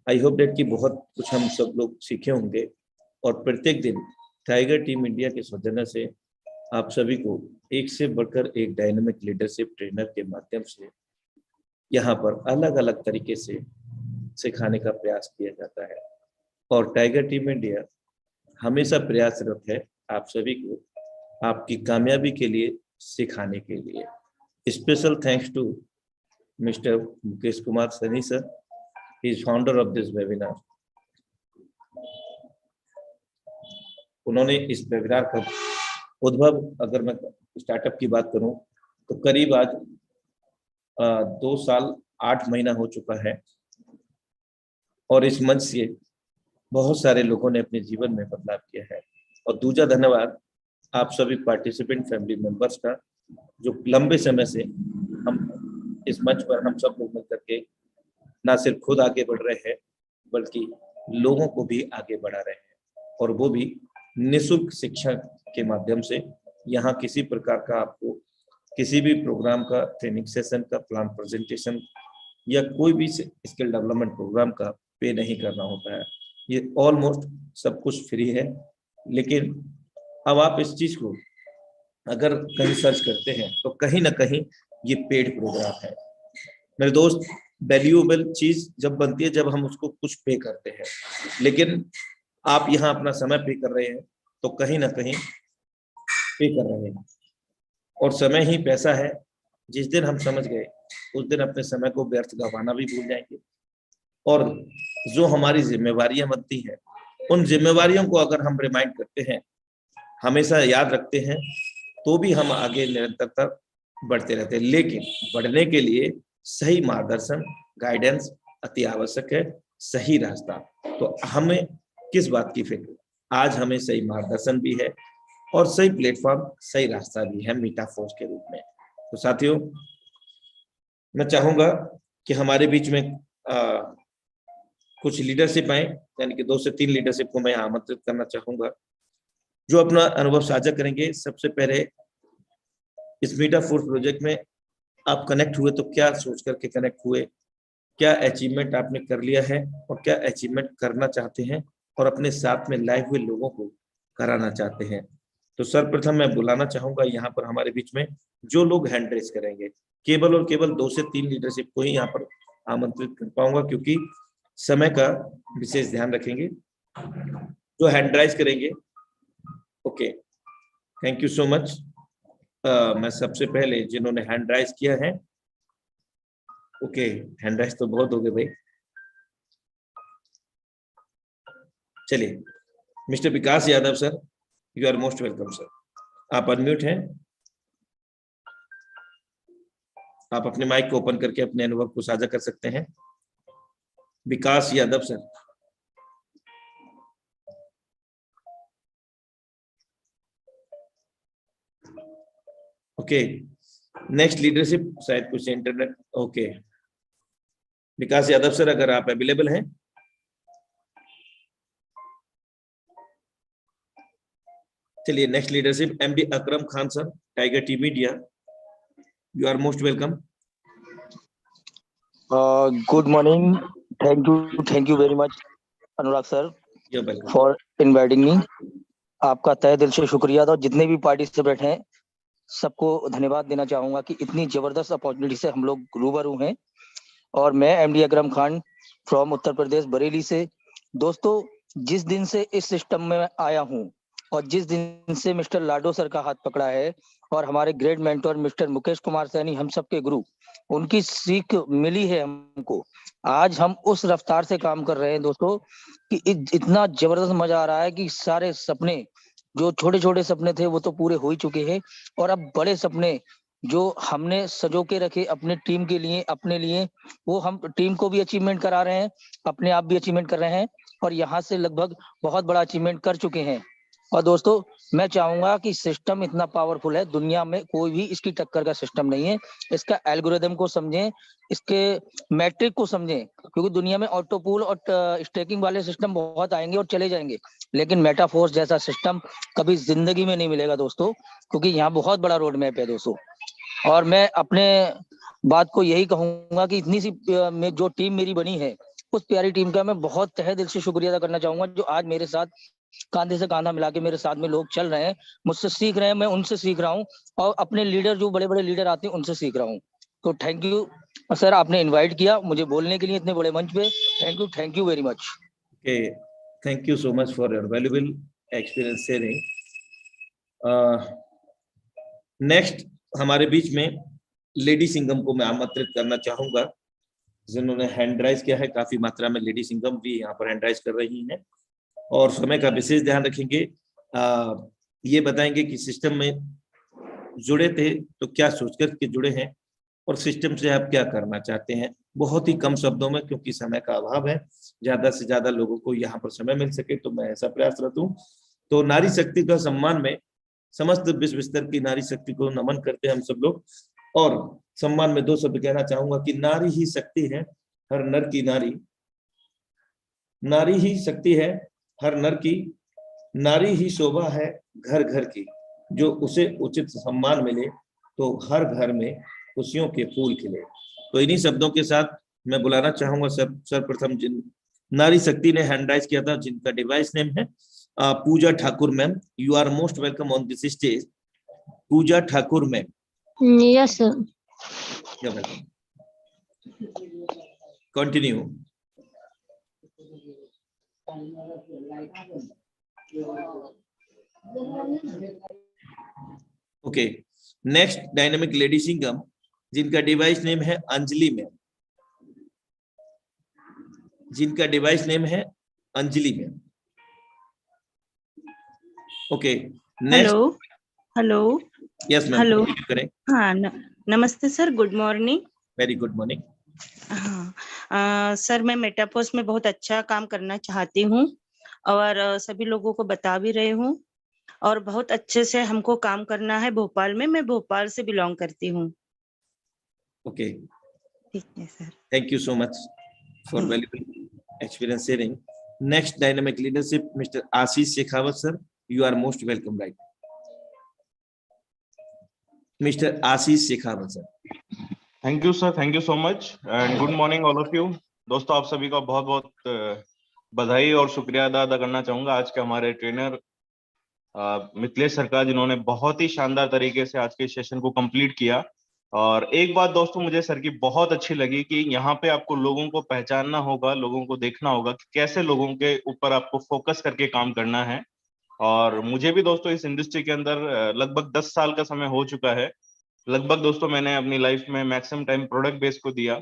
आई होप डेट कि बहुत कुछ हम सब लोग सीखे होंगे। और प्रत्येक दिन टाइगर टीम इंडिया के सौजन्य से आप सभी को एक से बढ़कर एक डायनामिक लीडरशिप ट्रेनर के माध्यम से यहाँ पर अलग अलग तरीके से सिखाने का प्रयास किया जाता है। और टाइगर टीम इंडिया हमेशा प्रयासरत है आप सभी को आपकी कामयाबी के लिए सिखाने के लिए। Special thanks to Mr Mukesh Kumar Sunny sir, he is founder of this webinar. उन्होंने इस वेबिनार का उद्भव, अगर मैं स्टार्टअप की बात करूं तो करीब आज 2 साल 8 महीना हो चुका है, और इस मंच से बहुत सारे लोगों ने अपने जीवन में बदलाव किया है। और दूसरा धन्यवाद आप सभी पार्टिसिपेंट फैमिली मेंबर्स का, जो लंबे समय से हम इस मंच पर हम सब लोग मिलकर के ना सिर्फ खुद आगे बढ़ रहे हैं बल्कि लोगों को भी आगे बढ़ा रहे हैं, और वो भी निःशुल्क शिक्षा के माध्यम से। यहाँ किसी प्रकार का आपको किसी भी प्रोग्राम का, ट्रेनिंग सेशन का, प्लान प्रेजेंटेशन या कोई भी स्किल डेवलपमेंट प्रोग्राम का पे नहीं करना होता है। ये ऑलमोस्ट सब कुछ फ्री है। लेकिन अब आप इस चीज को अगर कहीं सर्च करते हैं तो कहीं ना कहीं ये पेड प्रोग्राम है। मेरे दोस्त, वैल्यूएबल चीज जब बनती है जब हम उसको कुछ पे करते हैं, लेकिन आप यहाँ अपना समय पे कर रहे हैं तो कहीं ना कहीं पे कर रहे हैं, और समय ही पैसा है। जिस दिन हम समझ गए उस दिन अपने समय को व्यर्थ गंवाना भी भूल जाएंगे, और जो हमारी जिम्मेवारियां बनती हैं उन जिम्मेवारियों को अगर हम रिमाइंड करते हैं, हमेशा याद रखते हैं, तो भी हम आगे निरंतरता बढ़ते रहते हैं। लेकिन बढ़ने के लिए सही मार्गदर्शन, गाइडेंस अति आवश्यक है, सही रास्ता। तो हमें किस बात की फिक्र, आज हमें सही मार्गदर्शन भी है और सही प्लेटफॉर्म, सही रास्ता भी है मीटाफोर्स के रूप में। तो साथियों, मैं चाहूंगा कि हमारे बीच में कुछ लीडरशिप आए, यानी कि 2 से 3 लीडरशिप को मैं आमंत्रित करना चाहूंगा, जो अपना अनुभव साझा करेंगे। सबसे पहले, इस मीटाफोर्स प्रोजेक्ट में आप कनेक्ट हुए तो क्या सोच करके कनेक्ट हुए, क्या अचीवमेंट आपने कर लिया है और क्या अचीवमेंट करना चाहते हैं और अपने साथ में लाए हुए लोगों को कराना चाहते हैं। तो सर्वप्रथम मैं बुलाना चाहूंगा यहाँ पर हमारे बीच में जो लोग हैंड रेज करेंगे, केवल और केवल 2 से 3 लीडरशिप को ही यहाँ पर आमंत्रित कर पाऊंगा, क्योंकि समय का विशेष ध्यान रखेंगे। जो हैंड राइज करेंगे, okay, thank you so much. मैं सबसे पहले जिन्होंने हैंड राइज किया है, ओके, हैंड राइज तो बहुत हो गए भाई। चलिए, Mr Vikas Yadav sir, you are most welcome sir. आप अनम्यूट हैं, आप अपने माइक को ओपन करके अपने अनुभव को साझा कर सकते हैं। Vikas Yadav sir. Okay, next leadership, शायद कुछ internet, okay, Vikas Yadav sir अगर आप अवेलेबल हैं। चलिए, next leadership MD Akram Khan sir, tiger T media, you are most welcome. Good morning, thank you very much Anurag sir you are welcome for inviting me. आपका तहे दिल से शुक्रिया। और जितने भी पार्टिसिपेंट हैं सबको धन्यवाद देना चाहूंगा कि इतनी जबरदस्त अपॉर्चुनिटी से हम लोग रूबरू हैं। और मैं एमडी अकरम खान फ्रॉम उत्तर प्रदेश बरेली से। दोस्तों, जिस दिन से इस सिस्टम में आया हूं और जिस दिन से मिस्टर लाडो सर का हाथ पकड़ा है और हमारे great mentor mister Mukesh Kumar Saini, हम सबके गुरु, उनकी सीख मिली है हमको। आज हम उस रफ्तार से काम कर रहे हैं दोस्तों कि इतना जबरदस्त मजा आ रहा है कि सारे सपने, जो छोटे छोटे सपने थे वो तो पूरे हो ही चुके हैं, और अब बड़े सपने जो हमने सजो के रखे अपने टीम के लिए, अपने लिए, वो हम टीम को भी अचीवमेंट करा रहे हैं, अपने आप भी अचीवमेंट कर रहे हैं, और यहाँ से लगभग बहुत बड़ा अचीवमेंट कर चुके हैं। और दोस्तों, मैं चाहूंगा कि सिस्टम इतना पावरफुल है, दुनिया में कोई भी इसकी टक्कर का सिस्टम नहीं है। इसका एल्गोरिदम को समझें, इसके मैट्रिक को समझें, क्योंकि दुनिया में ऑटो पूल और स्टेकिंग वाले सिस्टम बहुत आएंगे और चले जाएंगे, लेकिन मेटाफोर्स जैसा सिस्टम कभी जिंदगी में नहीं मिलेगा दोस्तों, क्योंकि यहाँ बहुत बड़ा रोड मैप है दोस्तों। और मैं अपने बात को यही कहूंगा कि इतनी सी जो टीम मेरी बनी है, उस प्यारी टीम का मैं बहुत तहे दिल से शुक्रिया अदा करना चाहूंगा, जो आज मेरे साथ कांधे से कांधा मिला के मेरे साथ में लोग चल रहे हैं, मुझसे सीख रहे हैं, मैं उनसे सीख रहा हूँ, और अपने लीडर, जो बड़े बड़े लीडर आते हैं, उनसे सीख रहा हूँ। तो थैंक यू सर, आपने इनवाइट किया मुझे बोलने के लिए इतने बड़े मंच पे। Thank you very much. Okay, thank you so much for your valuable experience sharing. Next हमारे बीच में लेडी सिंघम को मैं आमंत्रित करना चाहूंगा, जिन्होंने हैंड राइज किया है। काफी मात्रा में लेडी सिंघम भी यहाँ पर हैंड राइज कर रही हैं, और समय का विशेष ध्यान रखेंगे। ये बताएंगे कि सिस्टम में जुड़े थे तो क्या सोचकर के जुड़े हैं और सिस्टम से आप क्या करना चाहते हैं, बहुत ही कम शब्दों में, क्योंकि समय का अभाव है, ज्यादा से ज्यादा लोगों को यहाँ पर समय मिल सके तो मैं ऐसा प्रयासरत हूँ। तो नारी शक्ति का सम्मान में समस्त विश्व स्तर की नारी शक्ति को नमन करते हैं हम सब लोग। और सम्मान में 2 शब्द कहना चाहूंगा कि नारी ही शक्ति है हर नर की नारी, नारी ही शक्ति है हर नर की, नारी ही शोभा है घर घर की, जो उसे उचित सम्मान मिले तो हर घर में खुशियों के फूल खिले। तो इन्हीं शब्दों के साथ मैं बुलाना चाहूंगा सर्वप्रथम जिन नारी शक्ति ने हैंड राइज किया था, जिनका डिवाइस नेम है Pooja Thakur ma'am. You are most welcome on this stage. Pooja Thakur ma'am. Yes sir. Continue. Okay, next dynamic lady Singham, जिनका डिवाइस नेम है अंजलि मैम, जिनका डिवाइस नेम है Anjali ma'am. Okay, hello hello yes ma'am, hello करें। हाँ नमस्ते sir, good morning. Very good morning. हाँ sir, मैं मेटापोस में बहुत अच्छा काम करना चाहती हूँ और सभी लोगों को बता भी रही हूँ और बहुत अच्छे से हमको काम करना है भोपाल में। मैं भोपाल से बिलोंग करती हूँ। ओके, ठीक है sir. Thank you so much for valuable experience sharing. Next dynamic leadership Mr Ashish Shekhawat sir, you are most welcome. Right, Mr Ashish Shekhawat sir. Thank you sir, thank you so much and good morning all of you. दोस्तों, आप सभी का बहुत बहुत बधाई और शुक्रिया अदा करना चाहूंगा आज के हमारे ट्रेनर मिथिलेश सर का, जिन्होंने बहुत ही शानदार तरीके से आज के सेशन को कंप्लीट किया। और एक बात दोस्तों मुझे सर की बहुत अच्छी लगी कि यहाँ पे आपको लोगों को पहचानना होगा, लोगों को देखना होगा कि कैसे लोगों के ऊपर आपको फोकस करके काम करना है। और मुझे भी दोस्तों इस इंडस्ट्री के अंदर लगभग 10 साल का समय हो चुका है। लगभग दोस्तों मैंने अपनी लाइफ में मैक्सिमम टाइम प्रोडक्ट बेस को दिया,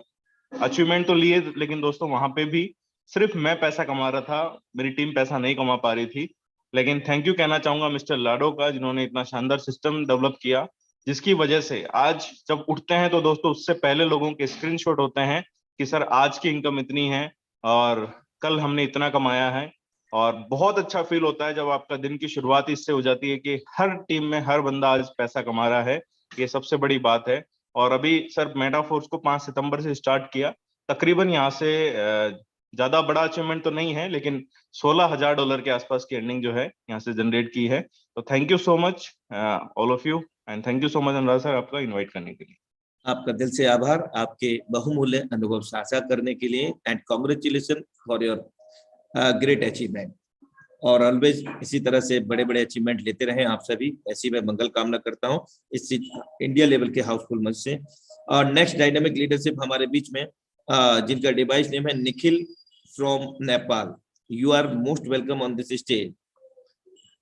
अचीवमेंट तो लिए, लेकिन दोस्तों वहां पे भी सिर्फ मैं पैसा कमा रहा था, मेरी टीम पैसा नहीं कमा पा रही थी। लेकिन थैंक यू कहना चाहूंगा मिस्टर लाडो का, जिन्होंने इतना शानदार सिस्टम डेवलप किया, जिसकी वजह से आज जब उठते हैं तो दोस्तों उससे पहले लोगों के स्क्रीनशॉट होते हैं कि सर आज की इनकम इतनी है और कल हमने इतना कमाया है। और बहुत अच्छा फील होता है जब आपका दिन की शुरुआत इससे हो जाती है कि हर टीम में हर बंदा आज पैसा कमा रहा है। ये सबसे बड़ी बात है। और अभी सर मेटाफोर्स को 5 सितंबर से स्टार्ट किया। तकरीबन यहाँ से ज्यादा बड़ा अचीवमेंट तो नहीं है, लेकिन $16,000 के आसपास की अर्निंग जो है यहाँ से जनरेट की है। तो thank you so much all of you and thank you so much Anurag sir आपका इनवाइट करने के लिए। आपका दिल से आभार आपके बहुमूल्य अनुभव साझा करने के लिए and congratulation for your great achievement. और ऑलवेज इसी तरह से बड़े बड़े अचीवमेंट लेते रहें आप सभी, ऐसी मैं मंगल कामना करता हूं इस इंडिया लेवल के हाउसफुल मंच से। और नेक्स्ट डायनामिक लीडरशिप हमारे बीच में जिनका डिवाइस नेम है Nikhil from Nepal. You are most welcome on this stage.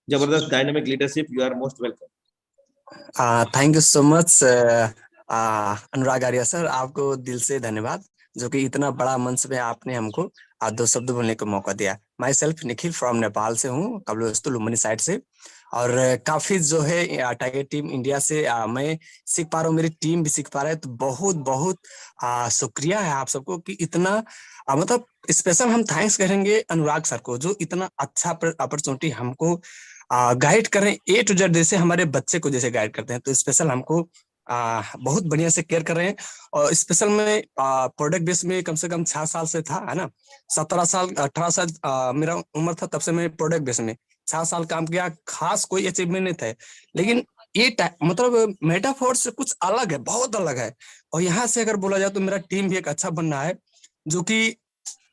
जबरदस्त dynamic leadership, you are most welcome. Thank you so much Anurag Arya sir, आपको दिल से धन्यवाद जो कि इतना बड़ा मंच में आपने हमको 2 शब्द बोलने का मौका दिया। My self Nikhil from Nepal से हूँ, कबलवस्तु लुम्बिनी साइड से। और काफी जो है टाइगर टीम इंडिया से मैं सीख पा रहा हूँ, मेरी टीम भी सीख पा रहा है। तो बहुत बहुत शुक्रिया है आप सबको कि इतना मतलब स्पेशल हम थैंक्स करेंगे अनुराग सर को, जो इतना अच्छा अपॉर्चुनिटी हमको गाइड करें A to Z, जैसे हमारे बच्चे को जैसे गाइड करते हैं। तो स्पेशल हमको बहुत बढ़िया से केयर कर रहे हैं। और स्पेशल में प्रोडक्ट बेस में कम से कम 6 साल से था, है ना। 17 साल 18 साल मेरा उम्र था, तब से मैं प्रोडक्ट बेस में 6 साल काम किया। खास कोई अचीवमेंट नहीं था, लेकिन ये मतलब मेटाफोर से कुछ अलग है, बहुत अलग है। और यहाँ से अगर बोला जाए तो मेरा टीम भी एक अच्छा बन रहा है, जो कि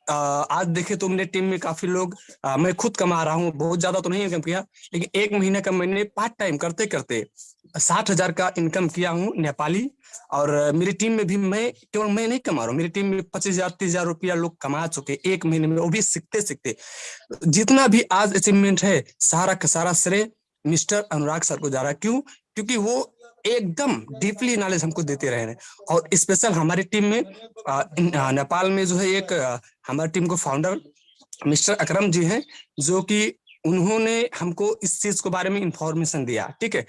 आज देखे तो मेरे टीम में काफी लोग, मैं खुद कमा रहा हूँ, बहुत ज्यादा तो नहीं इनकम किया, लेकिन 1 महीने का मैंने पार्ट टाइम करते करते 60,000 का इनकम किया हूँ नेपाली। और मेरी टीम में भी केवल मैं नहीं कमा रहा हूँ, मेरी टीम में 25,000 30,000 रुपया लोग कमा चुके 1 महीने में, वो भी सीखते सीखते। जितना भी आज अचीवमेंट है सारा का सारा श्रेय मिस्टर अनुराग सर को जा रहा है। क्यों? क्योंकि वो एकदम डीपली नॉलेज हमको देते रहे हैं। और स्पेशल हमारी टीम में नेपाल में जो है एक हमारी टीम को फाउंडर मिस्टर अकरम जी हैं, जो कि उन्होंने हमको इस चीज के बारे में इंफॉर्मेशन दिया। ठीक है,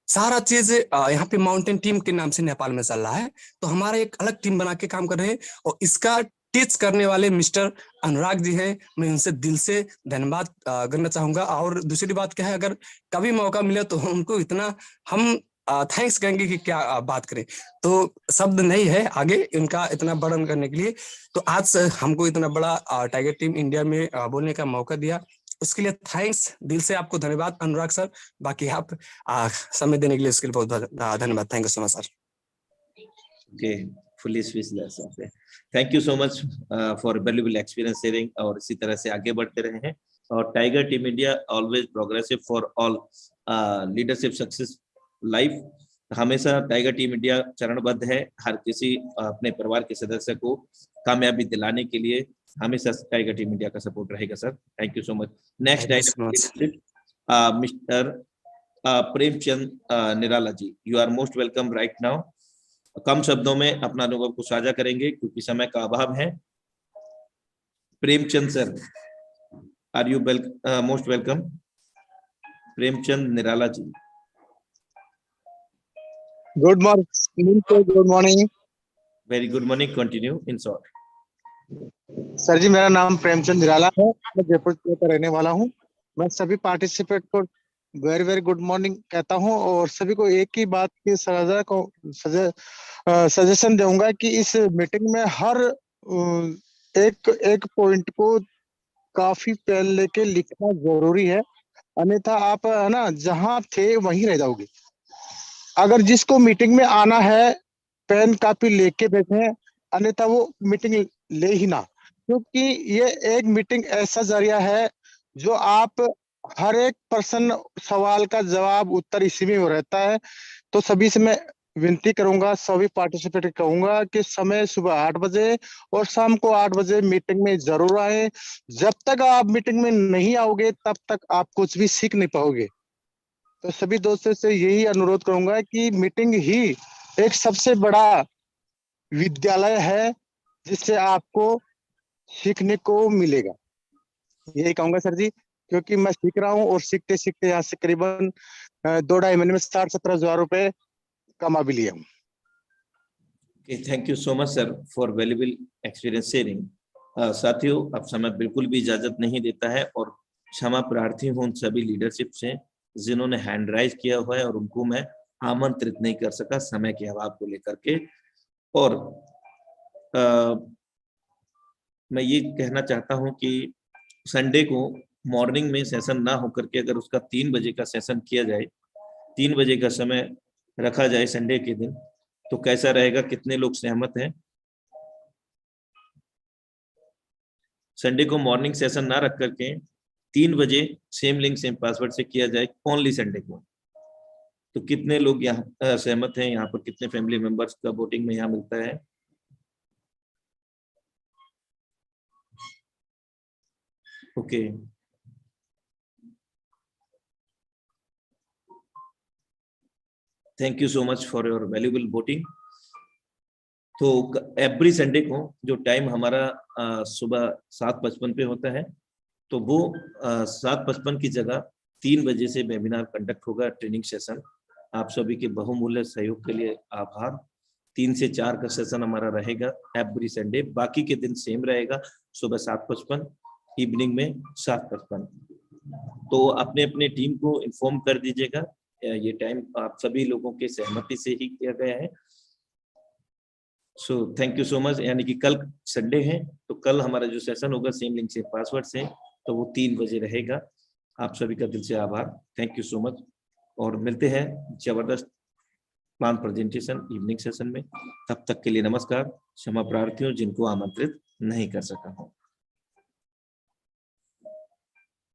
सारा चीज यहाँ पे माउंटेन टीम के नाम से नेपाल में चल रहा है, तो हमारा एक अलग टीम बना के काम कर रहे हैं और इसका टीच करने वाले मिस्टर अनुराग जी हैं, मैं उनसे दिल से धन्यवाद करना चाहूंगा। और दूसरी बात क्या है, अगर कभी मौका मिले तो उनको इतना हम थैंक्स कहेंगे कि क्या बात करें, तो शब्द नहीं है आगे इनका इतना वर्णन करने के लिए। तो आज हमको इतना बड़ा टाइगर टीम इंडिया में बोलने का मौका दिया, उसके लिए थैंक्स, दिल से आपको धन्यवाद अनुराग सर। बाकी आप समय देने के लिए उसके लिए बहुत बहुत धन्यवाद। Thank you so much sir. Okay, fully speechless. Okay. Thank you so much for valuable experience sharing और इसी तरह से आगे बढ़ते रहे हैं। और tiger team India always progressive for all leadership success life. हमेशा टाइगर टीम इंडिया चरणबद्ध है हर किसी अपने परिवार के सदस्य को कामयाबी दिलाने के लिए। हमेशा टाइगर टीम इंडिया का सपोर्ट रहेगा sir. Thank you so much. Next item mister Premchand Nirala ji, you are most welcome right now. कम शब्दों में अपना अनुभव को साझा करेंगे क्योंकि समय का अभाव है। Premchand sir, are you most welcome. Premchand Nirala ji. Good morning. Very good morning, continue in short. Sir ji, मेरा नाम प्रेमचंद निराला है, मैं जयपुर का रहने वाला हूँ। मैं सभी पार्टिसिपेट को वेरी वेरी गुड मॉर्निंग कहता हूँ और सभी को एक ही बात की सजेशन दूंगा कि इस मीटिंग में हर एक पॉइंट को काफी पेन लेके लिखना जरूरी है, अन्यथा आप है ना जहाँ थे वहीं रह जाओगे। अगर जिसको मीटिंग में आना है पेन कापी लेके बैठे, अन्यथा वो मीटिंग ले ही ना, क्योंकि ये एक मीटिंग ऐसा जरिया है जो आप हर एक पर्सन सवाल का जवाब उत्तर इसी में हो रहता है। तो सभी से मैं विनती करूंगा, सभी पार्टिसिपेट कहूंगा कि समय सुबह 8 बजे और शाम को 8 बजे मीटिंग में जरूर आए। जब तक आप मीटिंग में नहीं आओगे तब तक आप कुछ भी सीख नहीं पाओगे। तो सभी दोस्तों से यही अनुरोध करूंगा कि मीटिंग ही एक सबसे बड़ा विद्यालय है जिससे आपको सीखने को मिलेगा। यही कहूंगा सर जी, क्योंकि मैं सीख रहा हूँ और सीखते सीखते यहाँ से करीबन 2-2.5 महीने में 60-70 हजार रुपए कमा भी लिया हूँ। Thank you so much sir for valuable experience sharing. साथियों, अब समय बिल्कुल भी इजाजत नहीं देता है और क्षमा प्रार्थी हूँ उन सभी लीडरशिप से जिन्होंने हैंड राइज किया हुआ है और उनको मैं आमंत्रित नहीं कर सका समय के अभाव को लेकर के। और मैं ये कहना चाहता हूँ कि संडे को मॉर्निंग में सेशन ना होकर के अगर उसका 3 बजे का सेशन किया जाए, 3 बजे का समय रखा जाए संडे के दिन, तो कैसा रहेगा? कितने लोग सहमत हैं? संडे को मॉर्निंग सेशन ना रख करके 3 बजे सेम लिंक सेम पासवर्ड से किया जाए ओनली संडे को, तो कितने लोग यहाँ सहमत हैं? यहाँ पर कितने फैमिली मेंबर्स का वोटिंग में यहाँ मिलता है? Okay, thank you so much for your valuable voting. तो एवरी संडे को जो टाइम हमारा सुबह 7:55 पे होता है, तो वो 7:55 की जगह 3 बजे से वेबिनार कंडक्ट होगा, ट्रेनिंग सेशन। आप सभी के बहुमूल्य सहयोग के लिए आभार। 3 से 4 का सेशन हमारा रहेगा एवरी संडे, बाकी के दिन सेम रहेगा, सुबह 7:55, इवनिंग में 7:55। तो अपने अपने टीम को इन्फॉर्म कर दीजिएगा। ये टाइम आप सभी लोगों के सहमति से ही किया गया है। So thank you so much. यानी कि कल संडे है तो कल हमारा जो सेशन होगा सेम लिंक से पासवर्ड से, तो वो 3 बजे रहेगा। आप सभी का दिल से आभार, थैंक यू सो मच। और मिलते हैं जबरदस्त प्लान प्रेजेंटेशन इवनिंग सेशन में। तब तक के लिए नमस्कार। क्षमा प्रार्थी हूं जिनको आमंत्रित नहीं कर सका हूं।